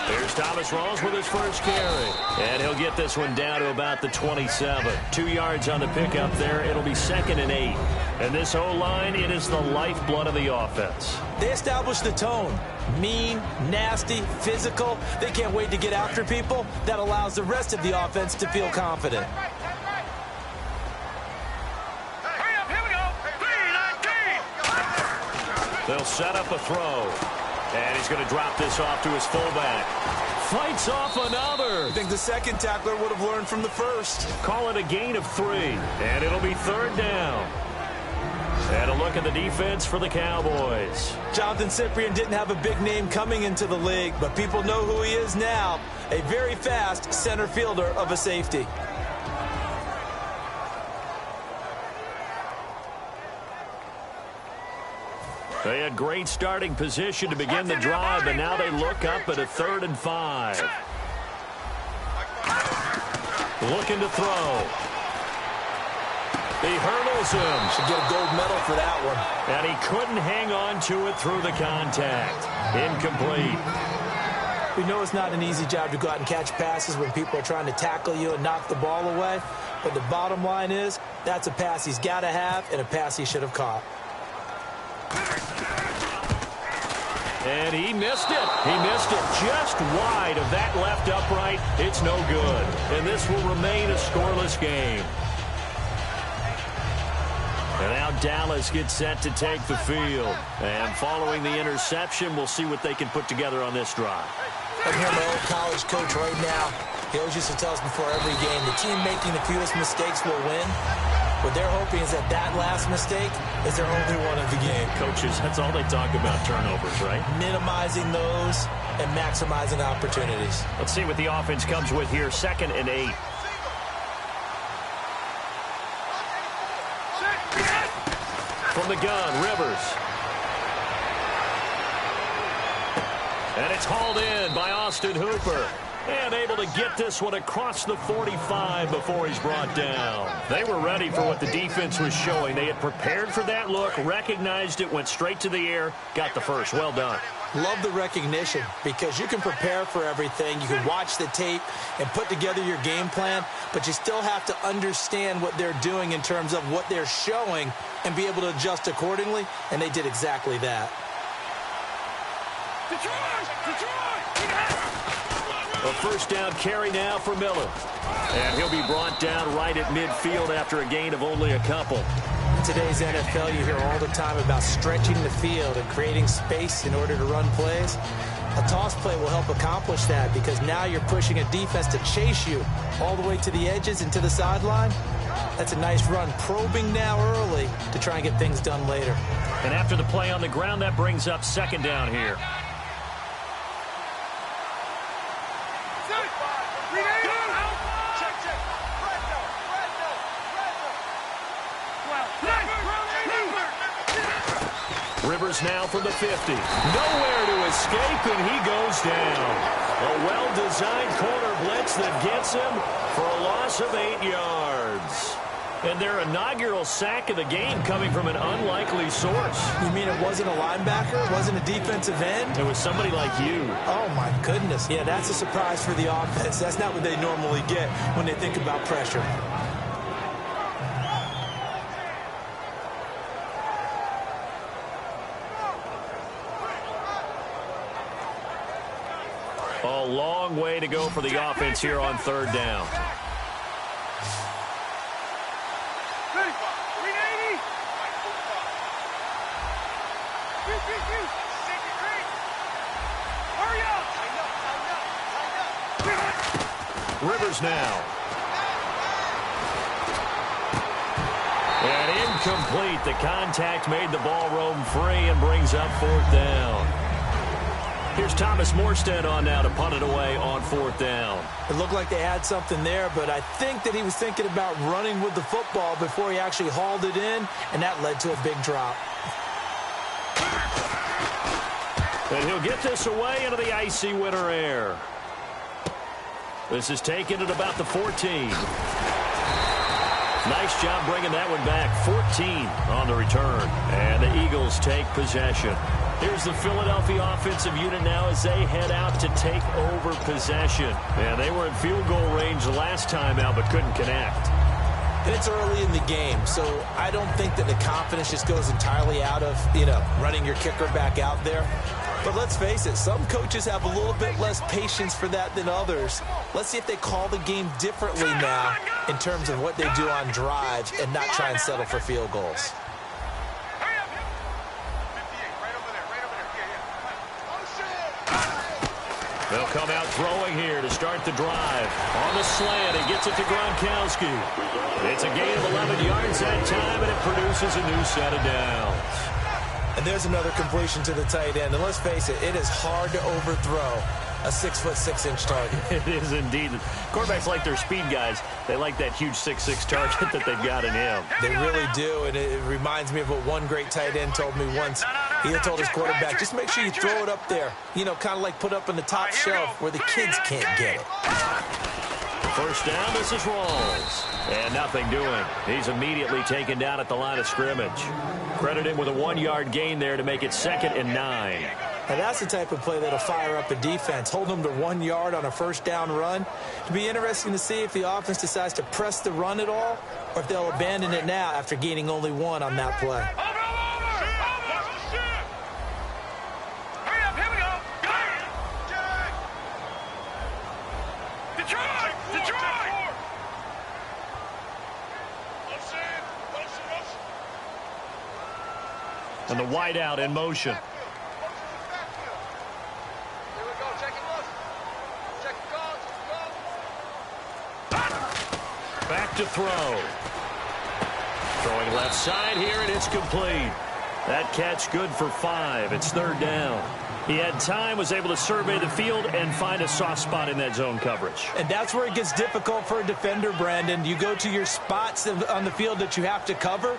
Here's Thomas Rawls with his first carry. And he'll get this one down to about the 27. 2 yards on the pickup there. It'll be 2nd and 8. And this O-line, it is the lifeblood of the offense. They establish the tone. Mean, nasty, physical. They can't wait to get after people. That allows the rest of the offense to feel confident. Hurry up, here we go. 3-19. They'll set up a throw. And he's going to drop this off to his fullback. Fights off another. I think the second tackler would have learned from the first. Call it a gain of 3. And it'll be 3rd down. And a look at the defense for the Cowboys. Jonathan Cyprien didn't have a big name coming into the league, but people know who he is now. A very fast center fielder of a safety. They had great starting position to begin the drive, but now they look up at a 3rd and 5. Looking to throw. He hurdles him. Should get a gold medal for that one. And he couldn't hang on to it through the contact. Incomplete. We know it's not an easy job to go out and catch passes when people are trying to tackle you and knock the ball away. But the bottom line is, that's a pass he's got to have and a pass he should have caught. And he missed it. He missed it just wide of that left upright. It's no good. And this will remain a scoreless game. And now Dallas gets set to take the field. And following the interception, we'll see what they can put together on this drive. I'm here, my old college coach right now. He always used to tell us before every game, the team making the fewest mistakes will win. What they're hoping is that that last mistake is their only one of the game. Coaches, that's all they talk about, turnovers, right? Minimizing those and maximizing opportunities. Let's see what the offense comes with here. 2nd and 8. From the gun, Rivers. And it's hauled in by Austin Hooper. And able to get this one across the 45 before he's brought down. They were ready for what the defense was showing. They had prepared for that look, recognized it, went straight to the air, got the first. Well done. Love the recognition because you can prepare for everything. You can watch the tape and put together your game plan, but you still have to understand what they're doing in terms of what they're showing and be able to adjust accordingly, and they did exactly that. A first down carry now for Miller. And he'll be brought down right at midfield after a gain of only a couple. In today's NFL, you hear all the time about stretching the field and creating space in order to run plays. A toss play will help accomplish that because now you're pushing a defense to chase you all the way to the edges and to the sideline. That's a nice run, probing now early to try and get things done later. And after the play on the ground, that brings up 2nd down here. Rivers now from the 50. Nowhere to escape, and he goes down. A well-designed corner blitz that gets him for a loss of 8 yards. And their inaugural sack of the game coming from an unlikely source. You mean it wasn't a linebacker? It wasn't a defensive end? It was somebody like you. Oh, my goodness. Yeah, that's a surprise for the offense. That's not what they normally get when they think about pressure. A long way to go for the offense here on 3rd down. Rivers now. And incomplete. The contact made the ball roam free and brings up 4th down. Here's Thomas Morstead on now to punt it away on 4th down. It looked like they had something there, but I think that he was thinking about running with the football before he actually hauled it in, and that led to a big drop. And he'll get this away into the icy winter air. This is taken at about the 14. Nice job bringing that one back. 14 on the return. And the Eagles take possession. Here's the Philadelphia offensive unit now as they head out to take over possession. And they were in field goal range last time out but couldn't connect. And it's early in the game, so I don't think that the confidence just goes entirely out of, running your kicker back out there. But let's face it, some coaches have a little bit less patience for that than others. Let's see if they call the game differently now in terms of what they do on drives and not try and settle for field goals. They'll come out throwing here to start the drive. On the slant, he gets it to Gronkowski. It's a gain of 11 yards that time, and it produces a new set of downs. And there's another completion to the tight end. And let's face it, it is hard to overthrow a 6'6" target. It is indeed. Quarterbacks like their speed guys. They like that huge 6'6" target that they've got in him. They really do, and it reminds me of what one great tight end told me once. He had told his quarterback, just make sure you throw it up there, kind of like put up on the top shelf where the kids can't get it. first down, this is Rawls. And nothing doing. He's immediately taken down at the line of scrimmage. Credit him with a 1-yard gain there to make it 2nd and 9. And that's the type of play that'll fire up a defense. Hold them to 1 yard on a first down run. It'll be interesting to see if the offense decides to press the run at all or if they'll abandon it now after gaining only 1 on that play. And the wideout in motion. Back to throw. Throwing left side here, and it's complete. That catch good for 5. It's 3rd down. He had time, was able to survey the field and find a soft spot in that zone coverage. And that's where it gets difficult for a defender, Brandon. You go to your spots on the field that you have to cover,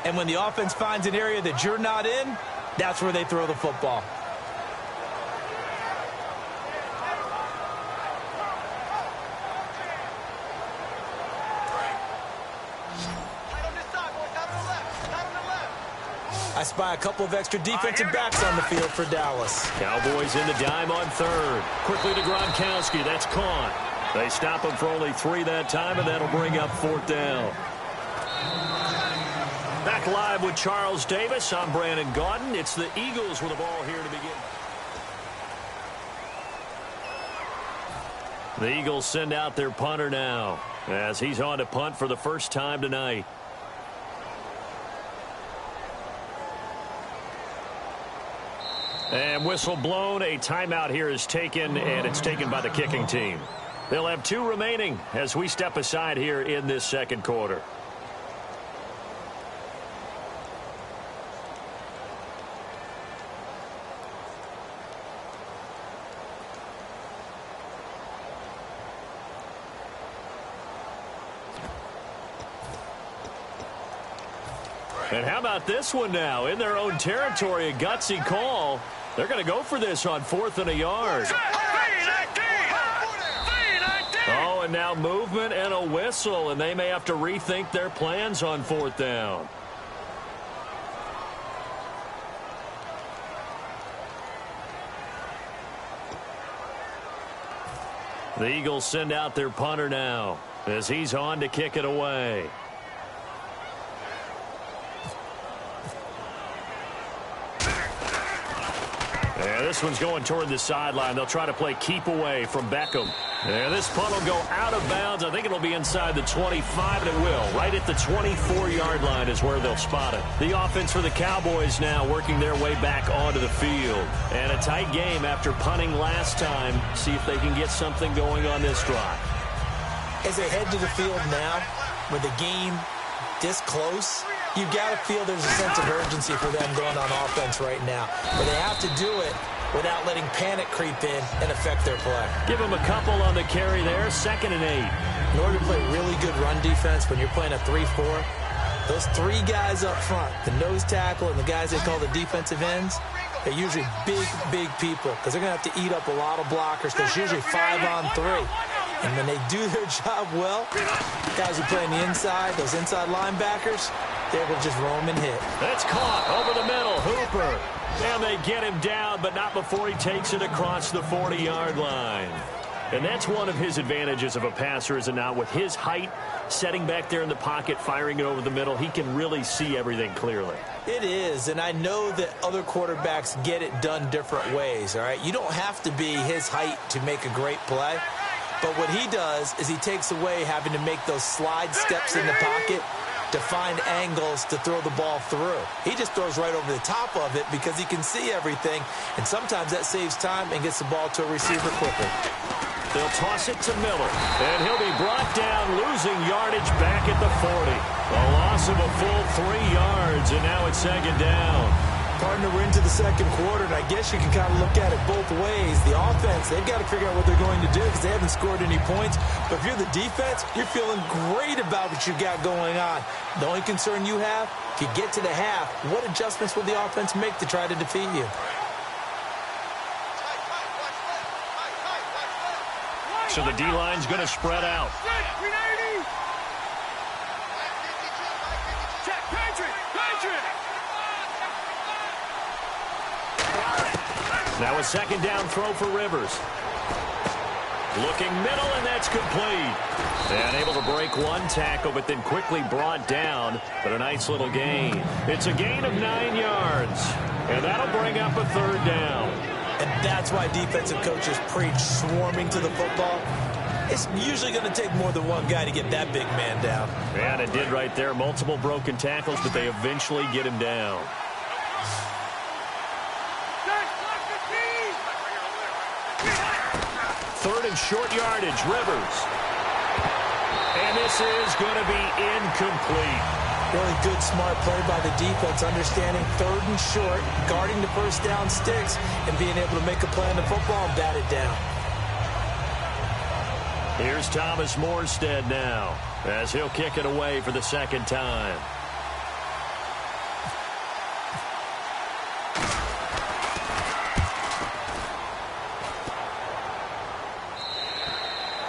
and when the offense finds an area that you're not in, that's where they throw the football. I spy a couple of extra defensive backs on the field for Dallas. Cowboys in the dime on 3rd. Quickly to Gronkowski. That's caught. They stop him for only 3 that time, and that'll bring up 4th down. Back live with Charles Davis. I'm Brandon Gaudin. It's the Eagles with the ball here to begin. The Eagles send out their punter now as he's on to punt for the first time tonight. And whistle blown. A timeout here is taken, and it's taken by the kicking team. They'll have 2 remaining as we step aside here in this 2nd quarter. And how about this one now? In their own territory, a gutsy call. They're going to go for this on 4th and a yard. Oh, and now movement and a whistle, and they may have to rethink their plans on 4th down. The Eagles send out their punter now as he's on to kick it away. Yeah, this one's going toward the sideline. They'll try to play keep away from Beckham. And this punt will go out of bounds. I think it'll be inside the 25, and it will. Right at the 24-yard line is where they'll spot it. The offense for the Cowboys now working their way back onto the field. And a tight game after punting last time. See if they can get something going on this drive. As they head to the field now, with the game this close, you've got to feel there's a sense of urgency for them going on offense right now. But they have to do it without letting panic creep in and affect their play. Give them a couple on the carry there, 2nd and 8. In order to play really good run defense when you're playing a 3-4, those 3 guys up front, the nose tackle and the guys they call the defensive ends, they're usually big people because they're going to have to eat up a lot of blockers because it's usually 5-on-3. And when they do their job well, guys who play on the inside, those inside linebackers, they're able to just roam and hit. That's caught over the middle. Hooper. And they get him down, but not before he takes it across the 40-yard line. And that's one of his advantages of a passer, is it not? With his height, setting back there in the pocket, firing it over the middle, he can really see everything clearly. It is, and I know that other quarterbacks get it done different ways, all right? You don't have to be his height to make a great play. But what he does is he takes away having to make those slide steps in the pocket to find angles to throw the ball through. He just throws right over the top of it because he can see everything, and sometimes that saves time and gets the ball to a receiver quicker. They'll toss it to Miller, and he'll be brought down, losing yardage back at the 40. A loss of a full 3 yards, and now it's 2nd down. Partner, we're into the 2nd quarter, and I guess you can kind of look at it both ways. The offense, they've got to figure out what they're going to do because they haven't scored any points. But if you're the defense, you're feeling great about what you got going on. The only concern you have, if you get to the half, what adjustments will the offense make to try to defeat you? So the D-line's going to spread out. Now a second down throw for Rivers. Looking middle, and that's complete. And able to break one tackle, but then quickly brought down. But a nice little gain. It's a gain of 9 yards. And that'll bring up a third down. And that's why defensive coaches preach swarming to the football. It's usually going to take more than one guy to get that big man down. And it did right there. Multiple broken tackles, but they eventually get him down. Third and short yardage, Rivers. And this is going to be incomplete. Really good, smart play by the defense, understanding third and short, guarding the first down sticks, and being able to make a play on the football and bat it down. Here's Thomas Morstead now, as he'll kick it away for the second time.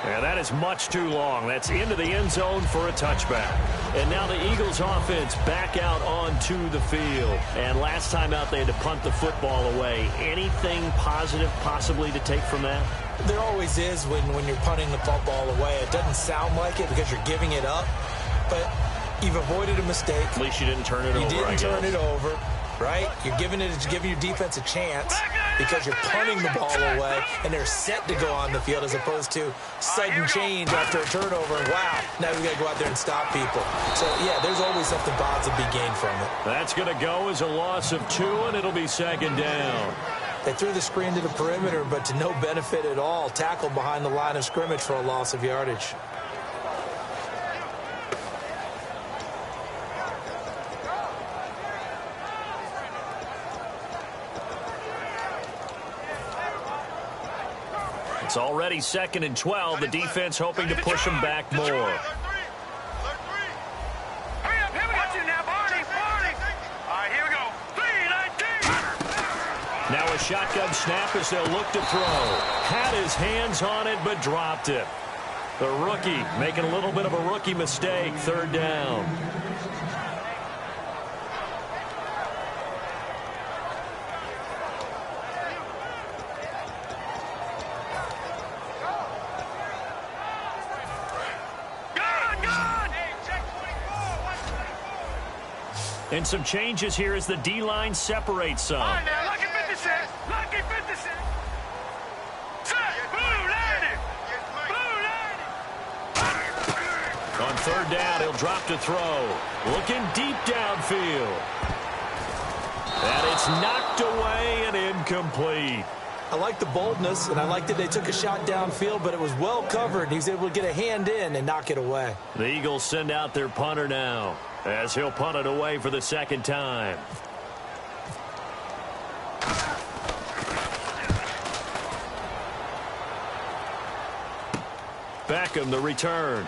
And that is much too long. That's into the end zone for a touchback. And now the Eagles offense back out onto the field. And last time out, they had to punt the football away. Anything positive possibly to take from that? There always is when you're punting the football away. It doesn't sound like it because you're giving it up, but you've avoided a mistake. At least you didn't turn it over. You didn't turn it over, right? You're giving your defense a chance because you're punting the ball away, and they're set to go on the field as opposed to sudden change after a turnover. And wow, now we got to go out there and stop people. So, yeah, there's always something positive to be gained from it. That's going to go as a loss of 2, and it'll be second down. They threw the screen to the perimeter, but to no benefit at all. Tackled behind the line of scrimmage for a loss of yardage. It's already 2nd and 12. The defense hoping to push them back more. Now a shotgun snap as they'll look to throw. Had his hands on it, but dropped it. The rookie making a little bit of a rookie mistake. Third down. And some changes here as the D-line separates some. On third down, he'll drop to throw. Looking deep downfield. And it's knocked away and incomplete. I like the boldness, and I like that they took a shot downfield, but it was well covered. He was able to get a hand in and knock it away. The Eagles send out their punter now, as he'll punt it away for the second time. Beckham, the return.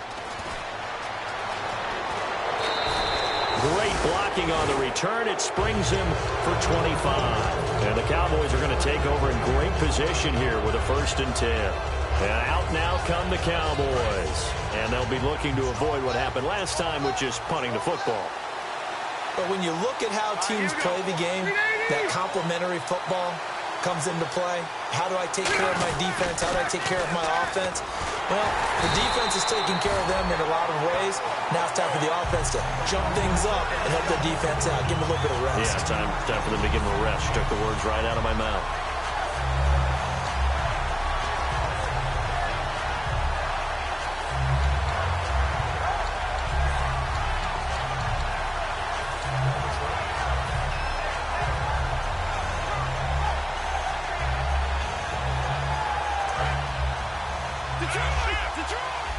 Great blocking on the return. It springs him for 25. And the Cowboys are going to take over in great position here with a 1st and 10. And out now come the Cowboys. And they'll be looking to avoid what happened last time, which is punting the football. But when you look at how teams play the game, that complementary football comes into play. How do I take care of my defense? How do I take care of my offense? Well, the defense is taking care of them in a lot of ways. Now it's time for the offense to jump things up and help their defense out. Give them a little bit of rest. Yeah, it's time for them to give them a rest. You took the words right out of my mouth.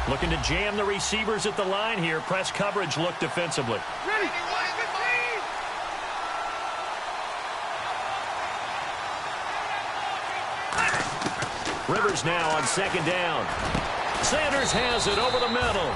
Looking to jam the receivers at the line here. Press coverage look defensively. Ready. Rivers now on second down. Sanders has it over the middle.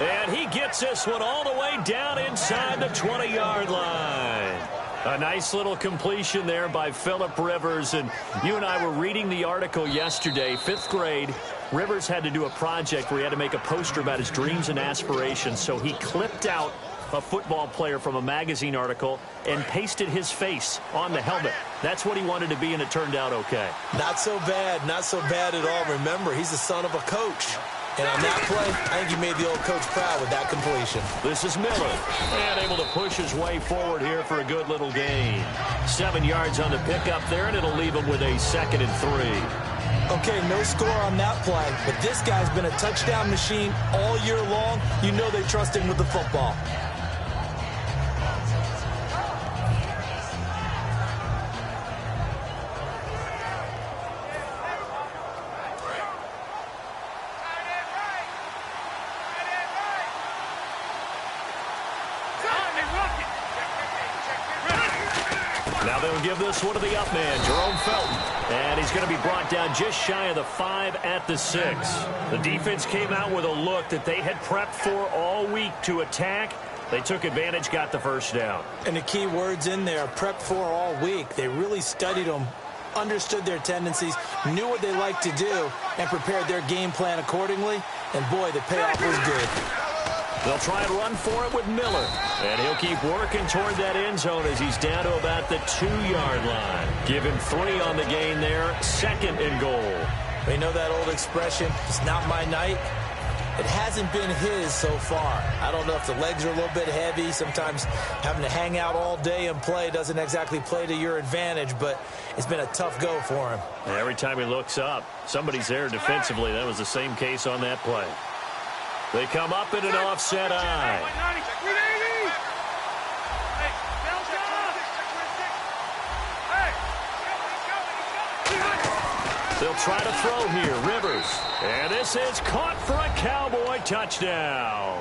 And he gets this one all the way down inside the 20-yard line. A nice little completion there by Phillip Rivers. And you and I were reading the article yesterday, 5th grade. Rivers had to do a project where he had to make a poster about his dreams and aspirations, so he clipped out a football player from a magazine article and pasted his face on the helmet. That's what he wanted to be, and it turned out okay. Not so bad. Not so bad at all. Remember, he's the son of a coach. And on that play, I think he made the old coach proud with that completion. This is Miller, and able to push his way forward here for a good little gain. 7 yards on the pickup there, and it'll leave him with a 2nd and 3. Okay, no score on that play, but this guy's been a touchdown machine all year long. You know they trust him with the football. Now they'll give this one to the up man, Jerome Felton. And he's going to be brought down just shy of the 5 at the 6. The defense came out with a look that they had prepped for all week to attack. They took advantage, got the first down. And the key words in there, prepped for all week. They really studied them, understood their tendencies, knew what they liked to do, and prepared their game plan accordingly. And boy, the payoff was good. They'll try and run for it with Miller. And he'll keep working toward that end zone as he's down to about the 2-yard line. Give him 3 on the gain there. 2nd and goal. You know that old expression, it's not my night? It hasn't been his so far. I don't know if the legs are a little bit heavy. Sometimes having to hang out all day and play doesn't exactly play to your advantage, but it's been a tough go for him. And every time he looks up, somebody's there defensively. That was the same case on that play. They come up in an offset eye. They'll try to throw here. Rivers. And this is caught for a Cowboy touchdown.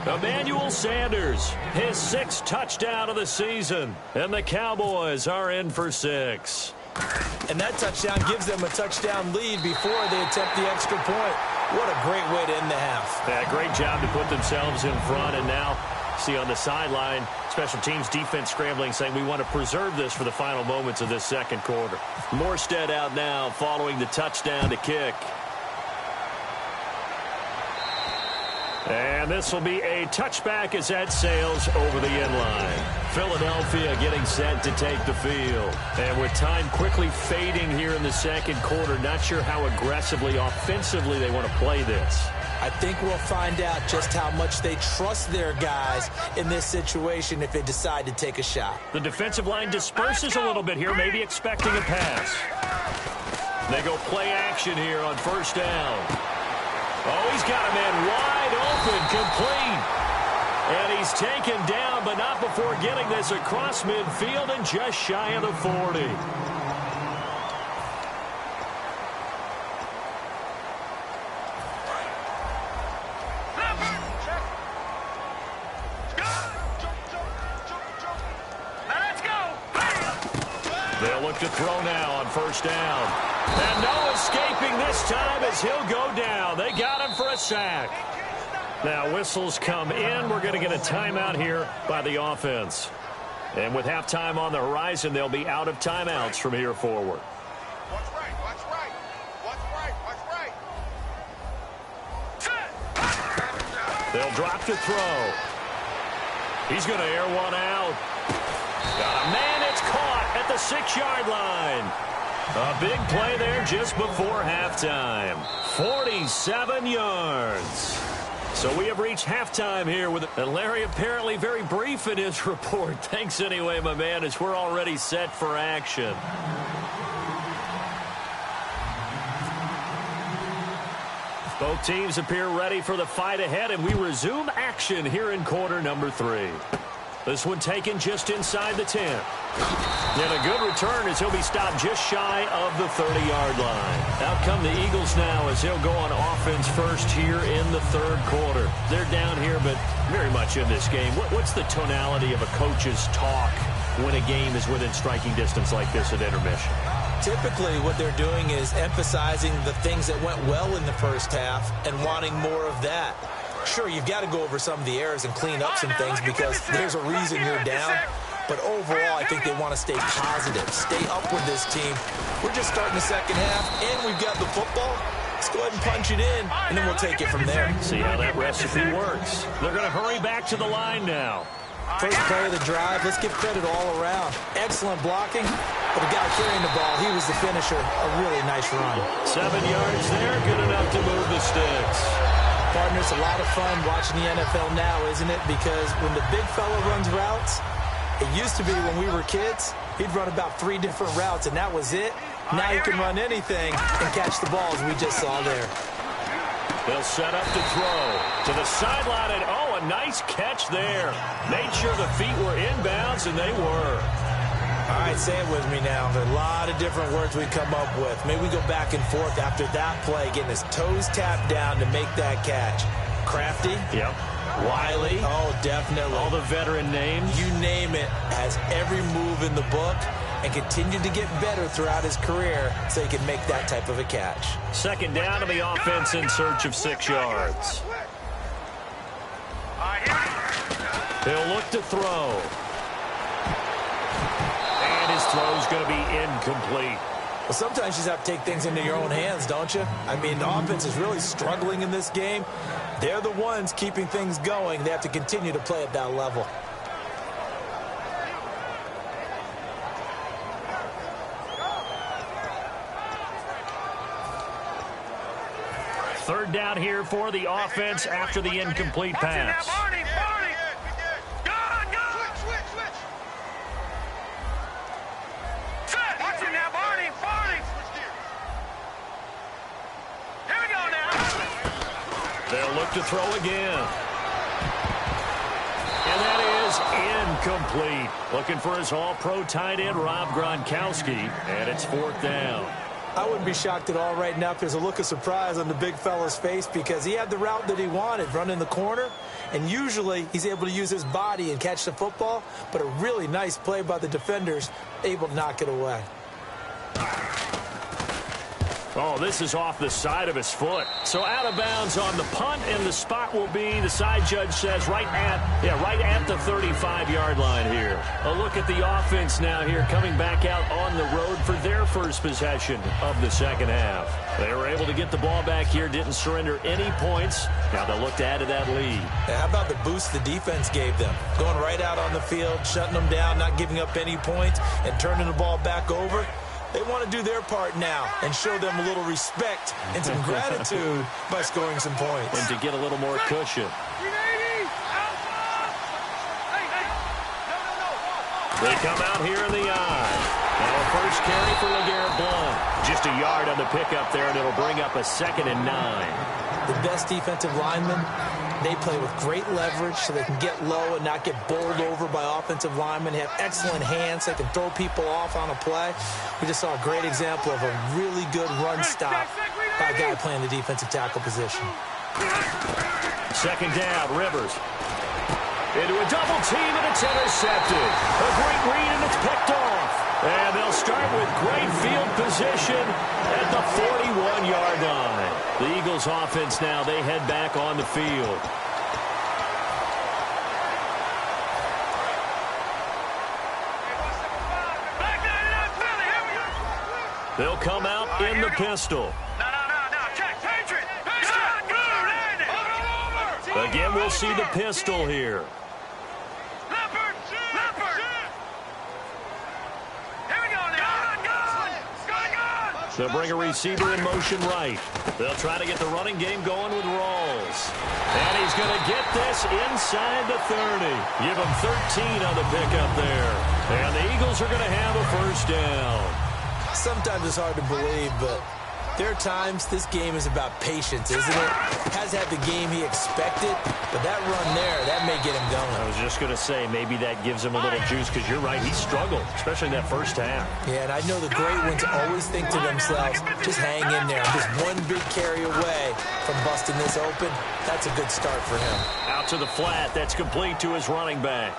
Emmanuel Sanders, his 6th touchdown of the season. And the Cowboys are in for 6. And that touchdown gives them a touchdown lead before they attempt the extra point. What a great way to end the half. Yeah, great job to put themselves in front. And now, see on the sideline, special teams defense scrambling, saying we want to preserve this for the final moments of this 2nd quarter. Morstead out now following the touchdown to kick. And this will be a touchback as that sails over the end line. Philadelphia getting set to take the field. And with time quickly fading here in the 2nd quarter, not sure how aggressively, offensively they want to play this. I think we'll find out just how much they trust their guys in this situation if they decide to take a shot. The defensive line disperses a little bit here, maybe expecting a pass. They go play action here on 1st down. Oh, he's got a man wide open, complete. And he's taken down, but not before getting this across midfield and just shy of the 40. They'll look to throw now on 1st down. And no escaping this time as he'll go down. They got him for a sack. Now whistles come in. We're going to get a timeout here by the offense. And with halftime on the horizon, they'll be out of timeouts from here forward. Watch right, watch right. Watch right, watch right. They'll drop to throw. He's going to air one out. Got a man, it's caught at the 6-yard line. A big play there just before halftime. 47 yards. So we have reached halftime here with and Larry apparently very brief in his report. Thanks anyway, my man, as we're already set for action. Both teams appear ready for the fight ahead, and we resume action here in quarter number 3. This one taken just inside the 10. And a good return as he'll be stopped just shy of the 30-yard line. Out come the Eagles now as he'll go on offense first here in the 3rd quarter. They're down here, but very much in this game. What's the tonality of a coach's talk when a game is within striking distance like this at intermission? Typically, what they're doing is emphasizing the things that went well in the first half and wanting more of that. Sure, you've got to go over some of the errors and clean up some things because there's a reason you're down. But overall, I think they want to stay positive, stay up with this team. We're just starting the second half, and we've got the football. Let's go ahead and punch it in, and then we'll take it from there. See how that recipe works. They're going to hurry back to the line now. First play of the drive, let's give credit all around. Excellent blocking, but the guy carrying the ball, he was the finisher. A really nice run. 7 yards there, good enough to move the sticks. Partner, it's a lot of fun watching the NFL now, isn't it? Because when the big fella runs routes, it used to be when we were kids, he'd run about 3 different routes, and that was it. Now he can run anything and catch the balls we just saw there. They'll set up to throw to the sideline, and oh, a nice catch there. Made sure the feet were inbounds, and they were. All right, say it with me now. There are a lot of different words we come up with. Maybe we go back and forth after that play, getting his toes tapped down to make that catch. Crafty. Yep. Wiley. Oh, definitely. All the veteran names. You name it. Has every move in the book and continued to get better throughout his career so he can make that type of a catch. Second down to the offense in search of 6 yards. He'll look to throw. And his throw's going to be incomplete. Well, sometimes you just have to take things into your own hands, don't you? I mean, the offense is really struggling in this game. They're the ones keeping things going. They have to continue to play at that level. Third down here for the offense after the incomplete pass. They'll look to throw again. And that is incomplete. Looking for his all-pro tight end, Rob Gronkowski, and it's 4th down. I wouldn't be shocked at all right now if there's a look of surprise on the big fella's face because he had the route that he wanted, running the corner, and usually he's able to use his body and catch the football, but a really nice play by the defenders, able to knock it away. Oh, this is off the side of his foot. So out of bounds on the punt, and the spot will be, the side judge says, right at the 35-yard line here. A look at the offense now here, coming back out on the road for their first possession of the second half. They were able to get the ball back here, didn't surrender any points. Now they'll look to add to that lead. Yeah, how about the boost the defense gave them? Going right out on the field, shutting them down, not giving up any points, and turning the ball back over. They want to do their part now and show them a little respect and some gratitude by scoring some points. And to get a little more cushion. They come out here in the eye. Now a first carry for LeGarrette Blount. Just a yard on the pickup there, and it'll bring up a 2nd and 9. The best defensive linemen, they play with great leverage so they can get low and not get bowled over by offensive linemen. They have excellent hands. They can throw people off on a play. We just saw a great example of a really good run stop by a guy playing the defensive tackle position. Second down, Rivers. Into a double team, and it's intercepted. A great read, and it's picked off. And they'll start with great field position at the 41-yard line. The Eagles offense now, they head back on the field. They'll come out in the pistol. Again, we'll see the pistol here. They'll bring a receiver in motion right. They'll try to get the running game going with Rawls. And he's going to get this inside the 30. Give him 13 on the pickup there. And the Eagles are going to have a first down. Sometimes it's hard to believe, but there are times this game is about patience, isn't it? Has had the game he expected, but that run there, that may get him going. I was just going to say, maybe that gives him a little juice, because you're right, he struggled, especially in that first half. Yeah, and I know the great ones always think to themselves, just hang in there. I'm just one big carry away from busting this open. That's a good start for him. Out to the flat, that's complete to his running back.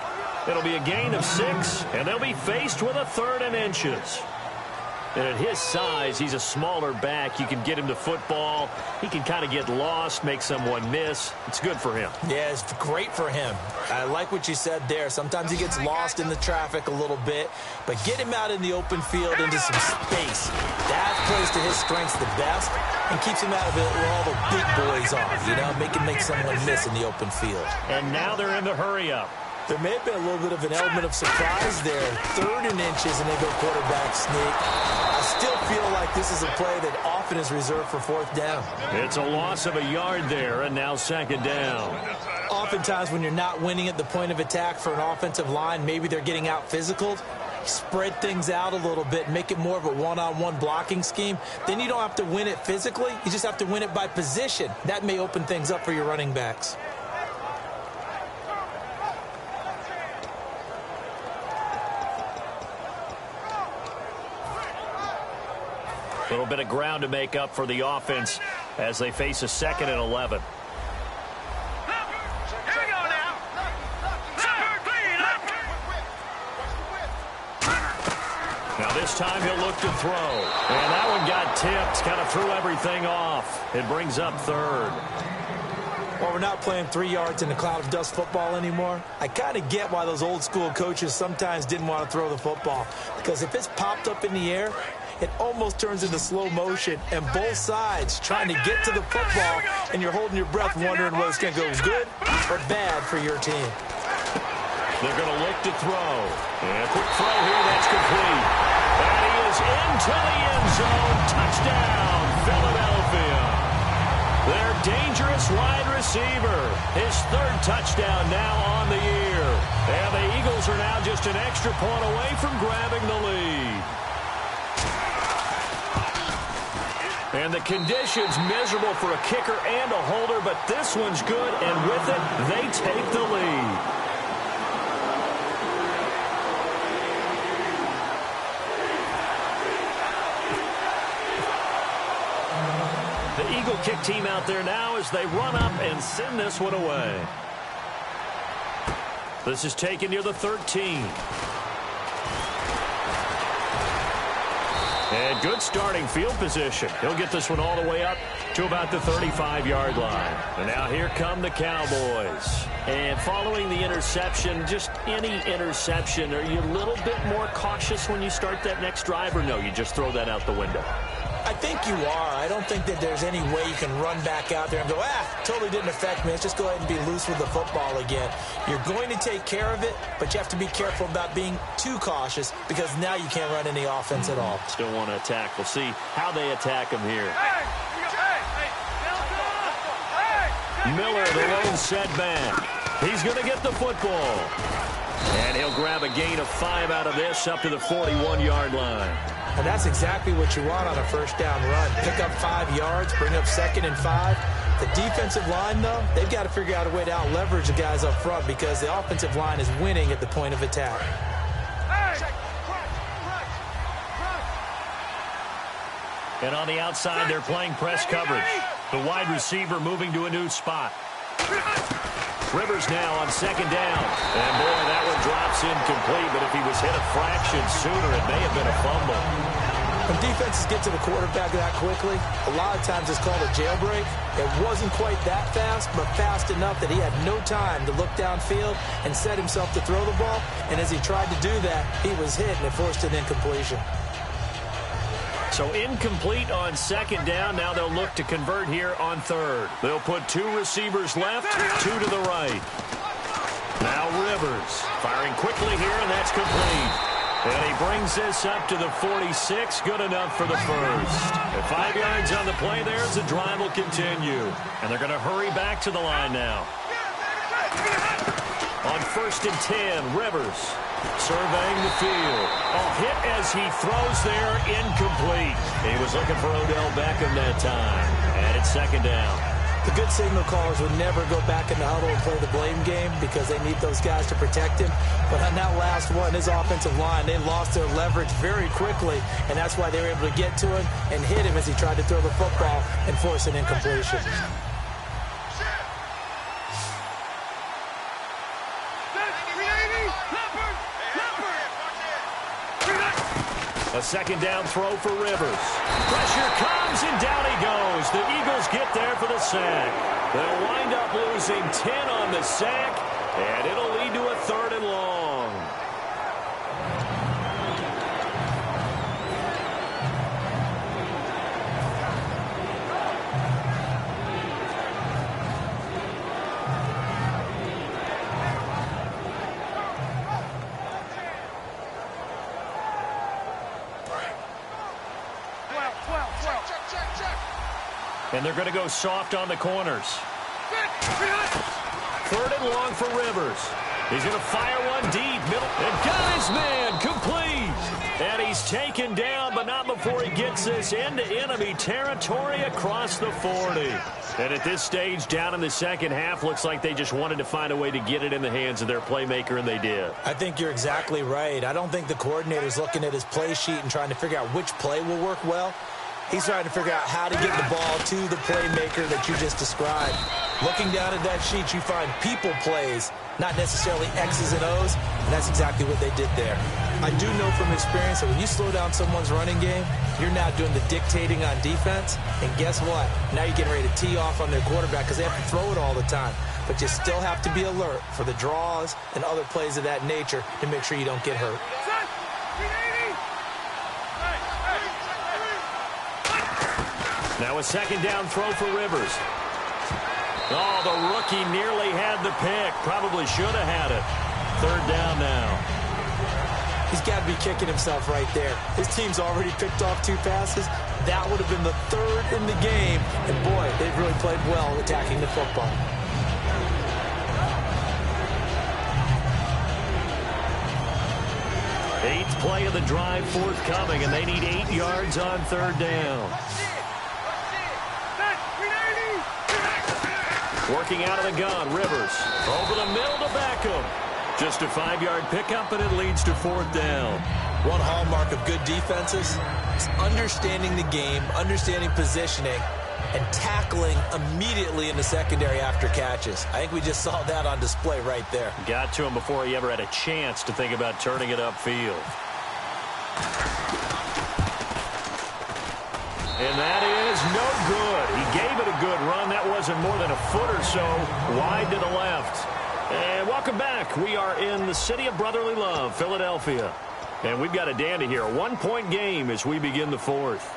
It'll be a gain of 6, and they'll be faced with a 3rd and inches. And at his size, he's a smaller back. You can get him the football. He can kind of get lost, make someone miss. It's good for him. Yeah, it's great for him. I like what you said there. Sometimes he gets lost in the traffic a little bit, but get him out in the open field into some space. That plays to his strengths the best and keeps him out of it where all the big boys are, you know, make someone miss in the open field. And now they're in the hurry-up. There may have been a little bit of an element of surprise there. 3rd and inches, and they go quarterback sneak. I still feel like this is a play that often is reserved for 4th down. It's a loss of a yard there, and now 2nd down. Oftentimes when you're not winning at the point of attack for an offensive line, maybe they're getting out physical. Spread things out a little bit, make it more of a one-on-one blocking scheme. Then you don't have to win it physically. You just have to win it by position. That may open things up for your running backs. A little bit of ground to make up for the offense as they face a 2nd and 11. Now this time he'll look to throw. And that one got tipped, kind of threw everything off. It brings up 3rd. Well, we're not playing 3 yards in a cloud of dust football anymore. I kind of get why those old school coaches sometimes didn't want to throw the football. Because if it's popped up in the air, it almost turns into slow motion, and both sides trying to get to the football, and you're holding your breath wondering whether it's going to go good or bad for your team. They're going to look to throw. And a quick throw here, that's complete. And he is into the end zone. Touchdown, Philadelphia. Their dangerous wide receiver. His 3rd touchdown now on the year. And the Eagles are now just an extra point away from grabbing the lead. And the conditions miserable for a kicker and a holder, but this one's good, and with it, they take the lead. The Eagle kick team out there now as they run up and send this one away. This is taken near the 13. And good starting field position. He'll get this one all the way up to about the 35-yard line. And now here come the Cowboys. And following the interception, just any interception, are you a little bit more cautious when you start that next drive, or no, you just throw that out the window? I think you are. I don't think that there's any way you can run back out there and go, totally didn't affect me. Let's just go ahead and be loose with the football again. You're going to take care of it, but you have to be careful about being too cautious because now you can't run any offense at all. Still want to attack. We'll see how they attack him here. Miller, the lone setback. He's going to get the football. And he'll grab a gain of 5 out of this up to the 41-yard line. And that's exactly what you want on a 1st down run. Pick up 5 yards, bring up 2nd and 5. The defensive line, though, they've got to figure out a way to out-leverage the guys up front because the offensive line is winning at the point of attack. And on the outside, they're playing press coverage. The wide receiver moving to a new spot. Rivers now on 2nd down. And, boy, that one drops incomplete. But if he was hit a fraction sooner, it may have been a fumble. When defenses get to the quarterback that quickly, a lot of times it's called a jailbreak. It wasn't quite that fast, but fast enough that he had no time to look downfield and set himself to throw the ball. And as he tried to do that, he was hit, and it forced an incompletion. So incomplete on 2nd down. Now they'll look to convert here on 3rd. They'll put 2 receivers left, 2 to the right. Now Rivers firing quickly here, and that's complete. And he brings this up to the 46. Good enough for the 1st. And 5 yards on the play there as the drive will continue. And they're going to hurry back to the line now. On 1st and 10, Rivers surveying the field. Hit as he throws there, incomplete. He was looking for Odell Beckham that time. And it's 2nd down. The good signal callers would never go back in the huddle and play the blame game because they need those guys to protect him. But on that last one, his offensive line, they lost their leverage very quickly, and that's why they were able to get to him and hit him as he tried to throw the football and force an incompletion. A second down throw for Rivers. Pressure comes, and down he goes. The Eagles get there for the sack. They'll wind up losing 10 on the sack, and it'll lead to a 3rd and long. And they're going to go soft on the corners. 3rd and long for Rivers. He's going to fire one deep. Middle. And got his man complete. And he's taken down, but not before he gets this into enemy territory across the 40. And at this stage, down in the second half, looks like they just wanted to find a way to get it in the hands of their playmaker, and they did. I think you're exactly right. I don't think the coordinator's looking at his play sheet and trying to figure out which play will work well. He's trying to figure out how to get the ball to the playmaker that you just described. Looking down at that sheet, you find people plays, not necessarily X's and O's, and that's exactly what they did there. I do know from experience that when you slow down someone's running game, you're now doing the dictating on defense, and guess what? Now you're getting ready to tee off on their quarterback because they have to throw it all the time. But you still have to be alert for the draws and other plays of that nature to make sure you don't get hurt. Now a second down throw for Rivers. Oh, the rookie nearly had the pick. Probably should have had it. 3rd down now. He's got to be kicking himself right there. His team's already picked off 2 passes. That would have been the 3rd in the game. And boy, they've really played well attacking the football. Eighth play of the drive forthcoming, and they need 8 yards on 3rd down. Working out of the gun, Rivers. Over the middle to Beckham. Just a 5-yard pickup, and it leads to 4th down. One hallmark of good defenses is understanding the game, understanding positioning, and tackling immediately in the secondary after catches. I think we just saw that on display right there. Got to him before he ever had a chance to think about turning it upfield. And that is no good. He gave it a good run. That wasn't more than a foot or so wide to the left. And welcome back. We are in the city of brotherly love, Philadelphia. And we've got a dandy here. A 1-point game as we begin the 4th.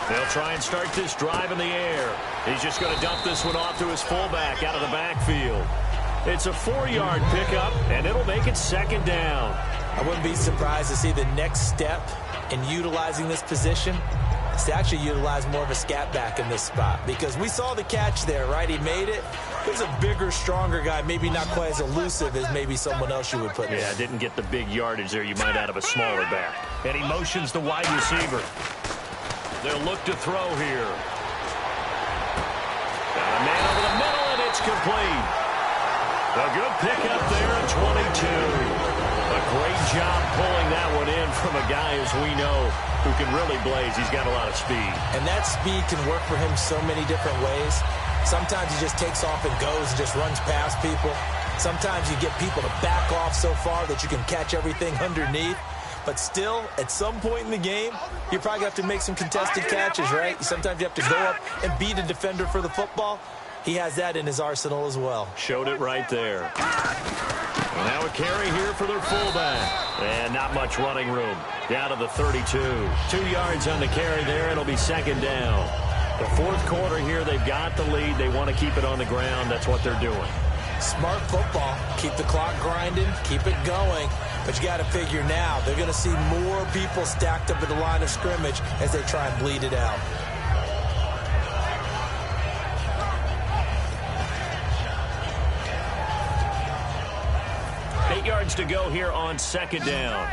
They'll try and start this drive in the air. He's just going to dump this one off to his fullback out of the backfield. It's a 4-yard pickup, and it'll make it 2nd down. I wouldn't be surprised to see the next step in utilizing this position is to actually utilize more of a scat back in this spot, because we saw the catch there, right? He made it. He's a bigger, stronger guy, maybe not quite as elusive as maybe someone else you would put in. Yeah, didn't get the big yardage there you might out of a smaller back. And he motions the wide receiver. They'll look to throw here. Got a man over the middle, and it's complete. A good pickup there at 22. A great job pulling that one in from a guy, as we know, who can really blaze. He's got a lot of speed. And that speed can work for him so many different ways. Sometimes he just takes off and goes and just runs past people. Sometimes you get people to back off so far that you can catch everything underneath. But still, at some point in the game, you probably have to make some contested catches, right? Sometimes you have to go up and beat a defender for the football. He has that in his arsenal as well. Showed it right there. Now a carry here for their fullback. And not much running room. Down to the 32. 2 yards on the carry there. It'll be 2nd down. The 4th quarter here, they've got the lead. They want to keep it on the ground. That's what they're doing. Smart football. Keep the clock grinding. Keep it going. But you got to figure now, they're going to see more people stacked up at the line of scrimmage as they try and bleed it out. Yards to go here on 2nd down.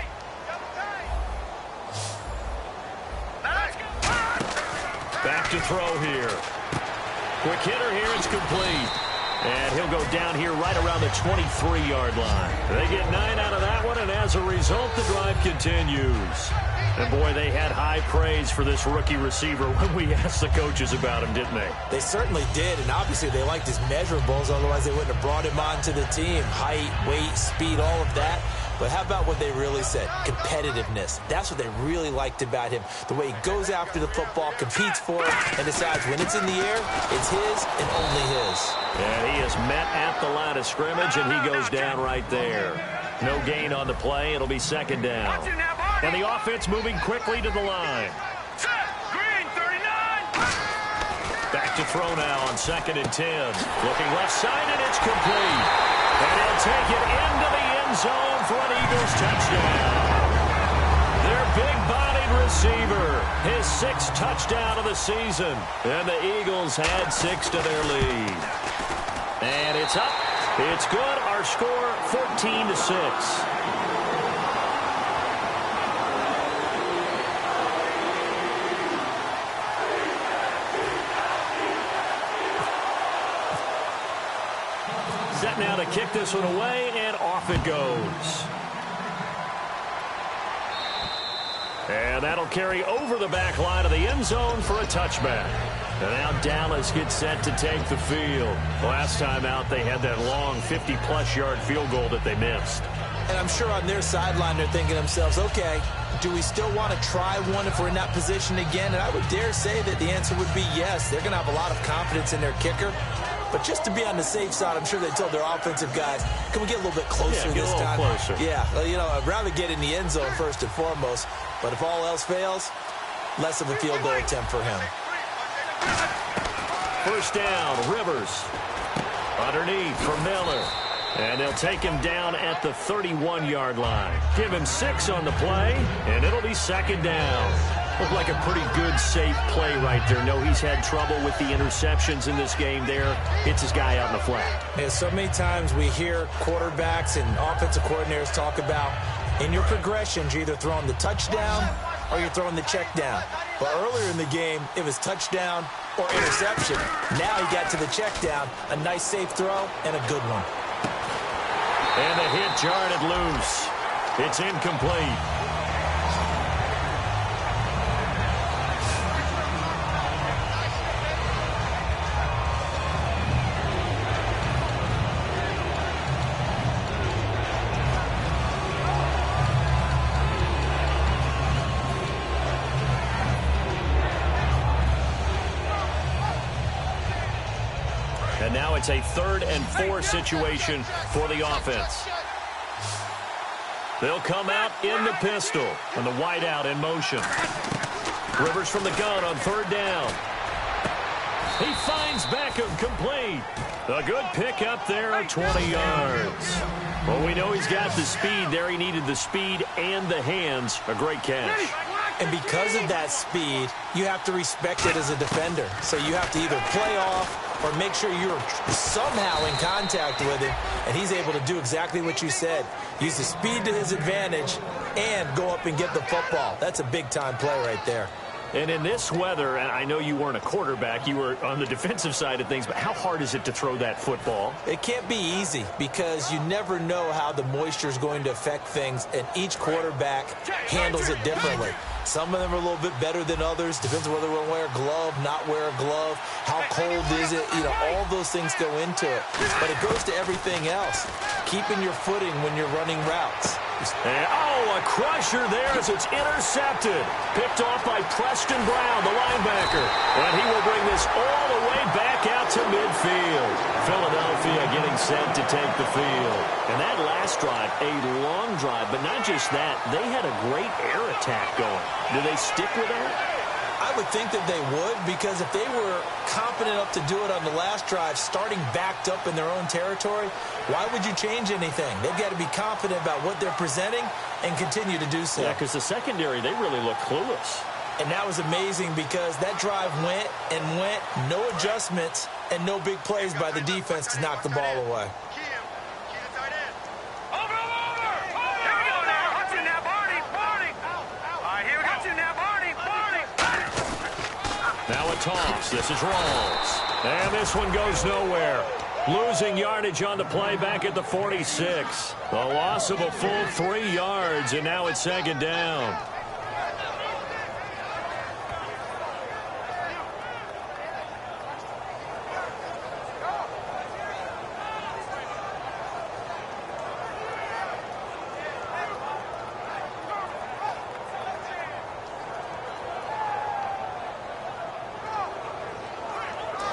Back to throw here. Quick hitter here. It's complete. And he'll go down here right around the 23-yard line. They get 9 out of that one, and as a result, the drive continues. And, boy, they had high praise for this rookie receiver when we asked the coaches about him, didn't they? They certainly did, and obviously they liked his measurables. Otherwise, they wouldn't have brought him onto the team. Height, weight, speed, all of that. But how about what they really said? Competitiveness. That's what they really liked about him. The way he goes after the football, competes for it, and decides when it's in the air, it's his and only his. And he is met at the line of scrimmage, and he goes down right there. No gain on the play. It'll be second down. And the offense moving quickly to the line. Green, 39. Back to throw now on 2nd and 10. Looking left side, and it's complete. And he'll take it into the end zone for an Eagles touchdown. Their big-bodied receiver, his 6th touchdown of the season. And the Eagles had 6 to their lead. And it's up. It's good. Our score, 14-6. Set now to kick this one away, and off it goes. And that'll carry over the back line of the end zone for a touchback. And now Dallas gets set to take the field. Last time out, they had that long 50-plus yard field goal that they missed. And I'm sure on their sideline they're thinking to themselves, okay, do we still want to try one if we're in that position again? And I would dare say that the answer would be yes. They're going to have a lot of confidence in their kicker. But just to be on the safe side, I'm sure they told their offensive guys, can we get a little bit closer this time? Closer. Yeah, you know, I'd rather get in the end zone first and foremost. But if all else fails, less of a field goal attempt for him. First down, Rivers. Underneath for Miller. And they'll take him down at the 31-yard line. Give him 6 on the play, and it'll be second down. Looked like a pretty good, safe play right there. No, he's had trouble with the interceptions in this game there. Hits his guy out in the flat. Yeah, so many times we hear quarterbacks and offensive coordinators talk about in your progressions, you're either throwing the touchdown or you're throwing the check down. But earlier in the game, it was touchdown or interception. Now he got to the check down, a nice safe throw, and a good one. And the hit jarred it loose. It's incomplete. And now it's a 3rd and 4 situation for the offense. They'll come out in the pistol, and the wideout in motion. Rivers from the gun on 3rd down. He finds Beckham complete. A good pick up there at 20 yards. Well, we know he's got the speed there. He needed the speed and the hands. A great catch. And because of that speed, you have to respect it as a defender. So you have to either play off or make sure you're somehow in contact with him, and he's able to do exactly what you said. Use the speed to his advantage and go up and get the football. That's a big-time play right there. And in this weather, and I know you weren't a quarterback, you were on the defensive side of things, but how hard is it to throw that football? It can't be easy because you never know how the moisture is going to affect things, and each quarterback handles it differently. Some of them are a little bit better than others. Depends on whether they wear a glove, not wear a glove. How cold is it? You know, all those things go into it. But it goes to everything else. Keeping your footing when you're running routes. And, oh, a crusher there as it's intercepted. Picked off by Preston Brown, the linebacker. And he will bring this all the way back out to midfield. Philadelphia getting set to take the field. And that last drive, a long drive, but not just that. They had a great air attack going. Do they stick with that? I would think that they would, because if they were confident enough to do it on the last drive, starting backed up in their own territory, why would you change anything? They've got to be confident about what they're presenting and continue to do so. Yeah, because the secondary, they really look clueless. And that was amazing because that drive went and went, no adjustments, and no big plays by the defense to knock the ball away. Now a toss. This is Rawls. And this one goes nowhere. Losing yardage on the play back at the 46. A loss of a full 3 yards, and now it's second down.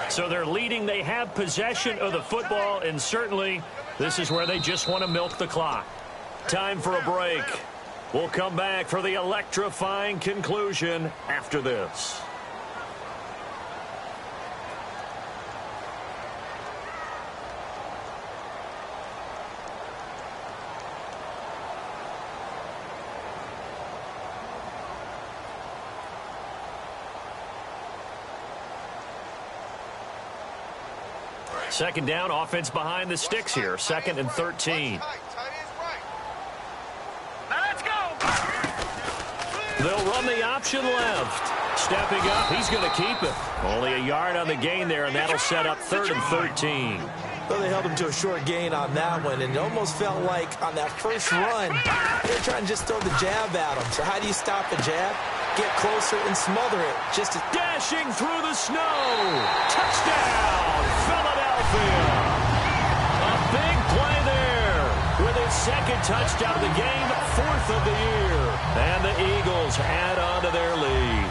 So they're leading. They have possession of the football, and certainly this is where they just want to milk the clock. Time for a break. We'll come back for the electrifying conclusion after this. Second down, offense behind the sticks here. 2nd and 13. They'll run the option left. Stepping up, he's going to keep it. Only a yard on the gain there, and that'll set up 3rd and 13. Well, they held him to a short gain on that one, and it almost felt like on that first run, they were trying to just throw the jab at him. So how do you stop a jab? Get closer and smother it. Just dashing through the snow. Touchdown, Philadelphia. A big play there with his 2nd touchdown of the game, 4th of the year. And the Eagles add on to their lead.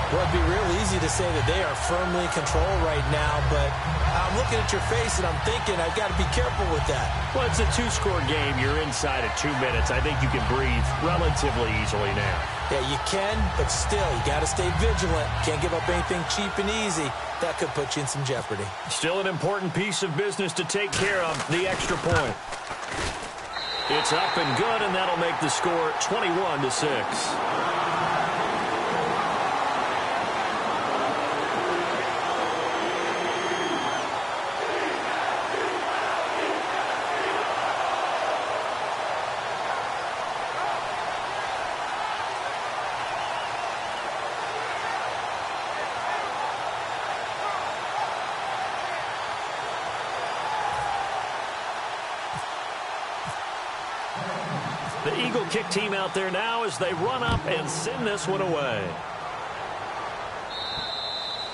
Well, it'd be real easy to say that they are firmly in control right now, but I'm looking at your face and I'm thinking I've got to be careful with that. Well, it's a 2-score game. You're inside of 2 minutes. I think you can breathe relatively easily now. Yeah, you can, but still, you got to stay vigilant. Can't give up anything cheap and easy. That could put you in some jeopardy. Still an important piece of business to take care of, the extra point. It's up and good, and that'll make the score 21-6. The Eagle kick team out there now as they run up and send this one away.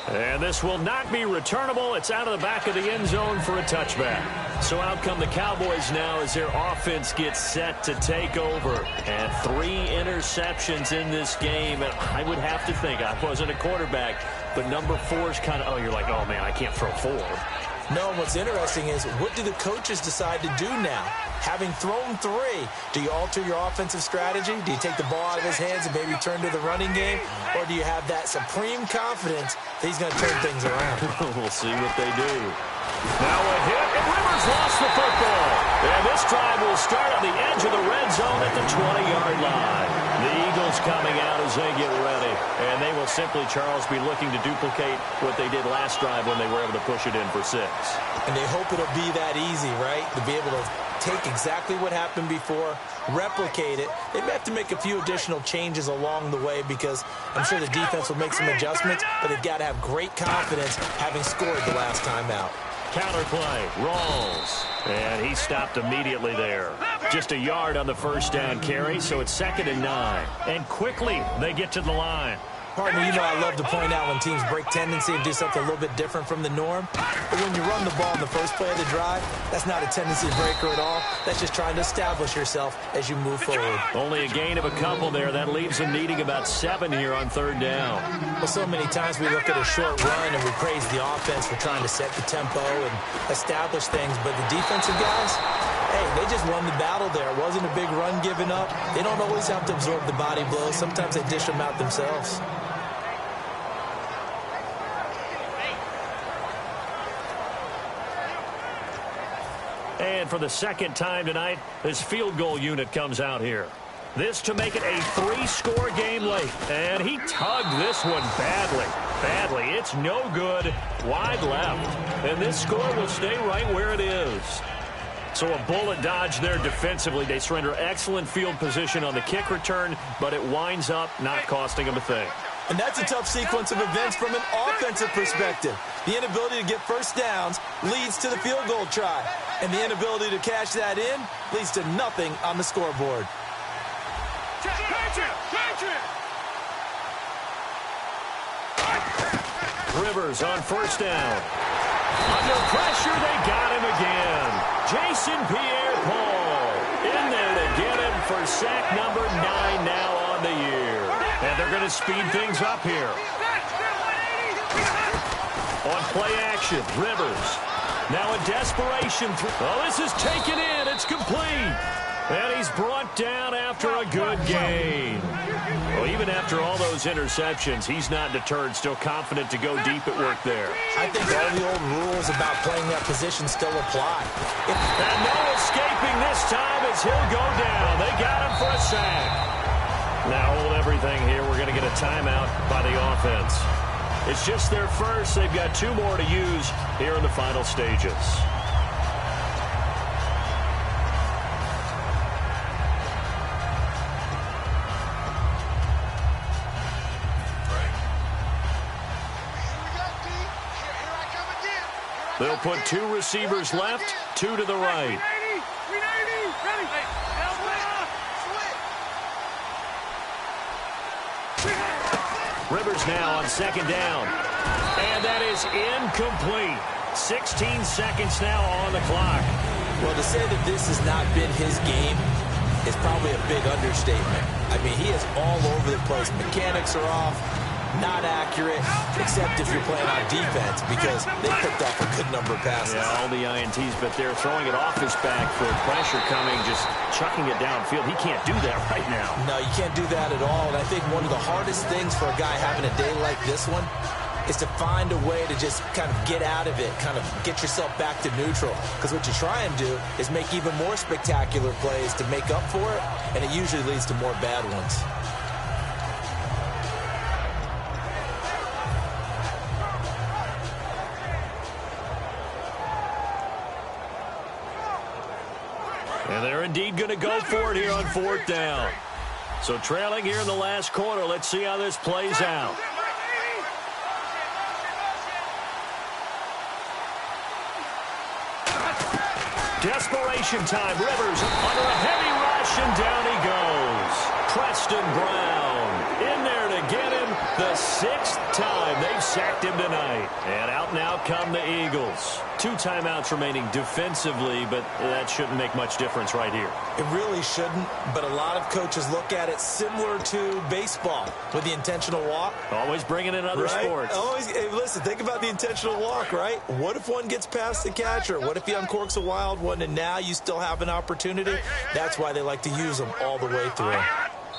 And this will not be returnable. It's out of the back of the end zone for a touchback. So out come the Cowboys now as their offense gets set to take over. And 3 interceptions in this game. And I would have to think, I wasn't a quarterback, but number 4 is kind of, oh, you're like, oh, man, I can't throw 4. No, what's interesting is what do the coaches decide to do now? Having thrown 3, do you alter your offensive strategy? Do you take the ball out of his hands and maybe turn to the running game? Or do you have that supreme confidence that he's going to turn things around? We'll see what they do. Now a hit, and Rivers lost the football. And this drive will start on the edge of the red zone at the 20-yard line. The Eagles coming out as they get ready. And they will simply, Charles, be looking to duplicate what they did last drive when they were able to push it in for 6. And they hope it'll be that easy, right? To be able to take exactly what happened before, replicate it. They may have to make a few additional changes along the way because I'm sure the defense will make some adjustments, but they've got to have great confidence having scored the last time out. Counterplay, Rawls, and he stopped immediately there. Just a yard on the first down carry, so it's 2nd and 9. And quickly, they get to the line. Partner, you know I love to point out when teams break tendency and do something a little bit different from the norm. But when you run the ball in the first play of the drive, that's not a tendency breaker at all. That's just trying to establish yourself as you move forward. Only a gain of a couple there. That leaves them needing about 7 here on 3rd down. Well, so many times we look at a short run and we praise the offense for trying to set the tempo and establish things. But the defensive guys, hey, they just won the battle there. It wasn't a big run given up. They don't always have to absorb the body blows. Sometimes they dish them out themselves. And for the 2nd time tonight, this field goal unit comes out here. This to make it a 3-score game late. And he tugged this one badly. It's no good. Wide left. And this score will stay right where it is. So a bullet dodge there defensively. They surrender excellent field position on the kick return, but it winds up not costing them a thing. And that's a tough sequence of events from an offensive perspective. The inability to get first downs leads to the field goal try. And the inability to cash that in leads to nothing on the scoreboard. Rivers on first down. Under pressure, they got him again. Jason Pierre-Paul in there to get him for sack number 9 now on the year. And they're going to speed things up here. On play action, Rivers. Now a desperation throw. Oh, this is taken in. It's complete. And he's brought down after a good gain. Well, even after all those interceptions, he's not deterred, still confident to go deep at work there. I think all the old rules about playing that position still apply. And no escaping this time as he'll go down. They got him for a sack. Now hold everything here. We're going to get a timeout by the offense. It's just their first. They've got 2 more to use here in the final stages. They'll put 2 receivers left, 2 to the right. Rivers now on second down. And that is incomplete. 16 seconds now on the clock. Well, to say that this has not been his game is probably a big understatement. I mean, he is all over the place. Mechanics are off. Not accurate, except if you're playing on defense, because they picked off a good number of passes. Yeah, all the INTs, but they're throwing it off his back for pressure coming, just chucking it downfield. He can't do that right now. No, you can't do that at all. And I think one of the hardest things for a guy having a day like this one is to find a way to just kind of get out of it, kind of get yourself back to neutral. Because what you try and do is make even more spectacular plays to make up for it, and it usually leads to more bad ones. And they're indeed going to go for it here on 4th down. So trailing here in the last quarter. Let's see how this plays out. Desperation time. Rivers under a heavy rush, and down he goes. Preston Brown in there to get him the 6th time they've sacked him tonight. And out now come the Eagles. 2 timeouts remaining defensively, but that shouldn't make much difference right here. It really shouldn't, but a lot of coaches look at it similar to baseball with the intentional walk. Always bringing in other sports. Always, hey, listen, think about the intentional walk, right? What if one gets past the catcher? What if he uncorks a wild one and now you still have an opportunity? That's why they like to use them all the way through.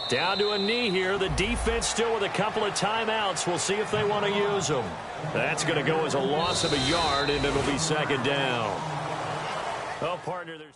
Down to a knee here. The defense still with a couple of timeouts. We'll see if they want to use them. That's going to go as a loss of a yard, and it'll be 2nd down. Oh, partner, there's...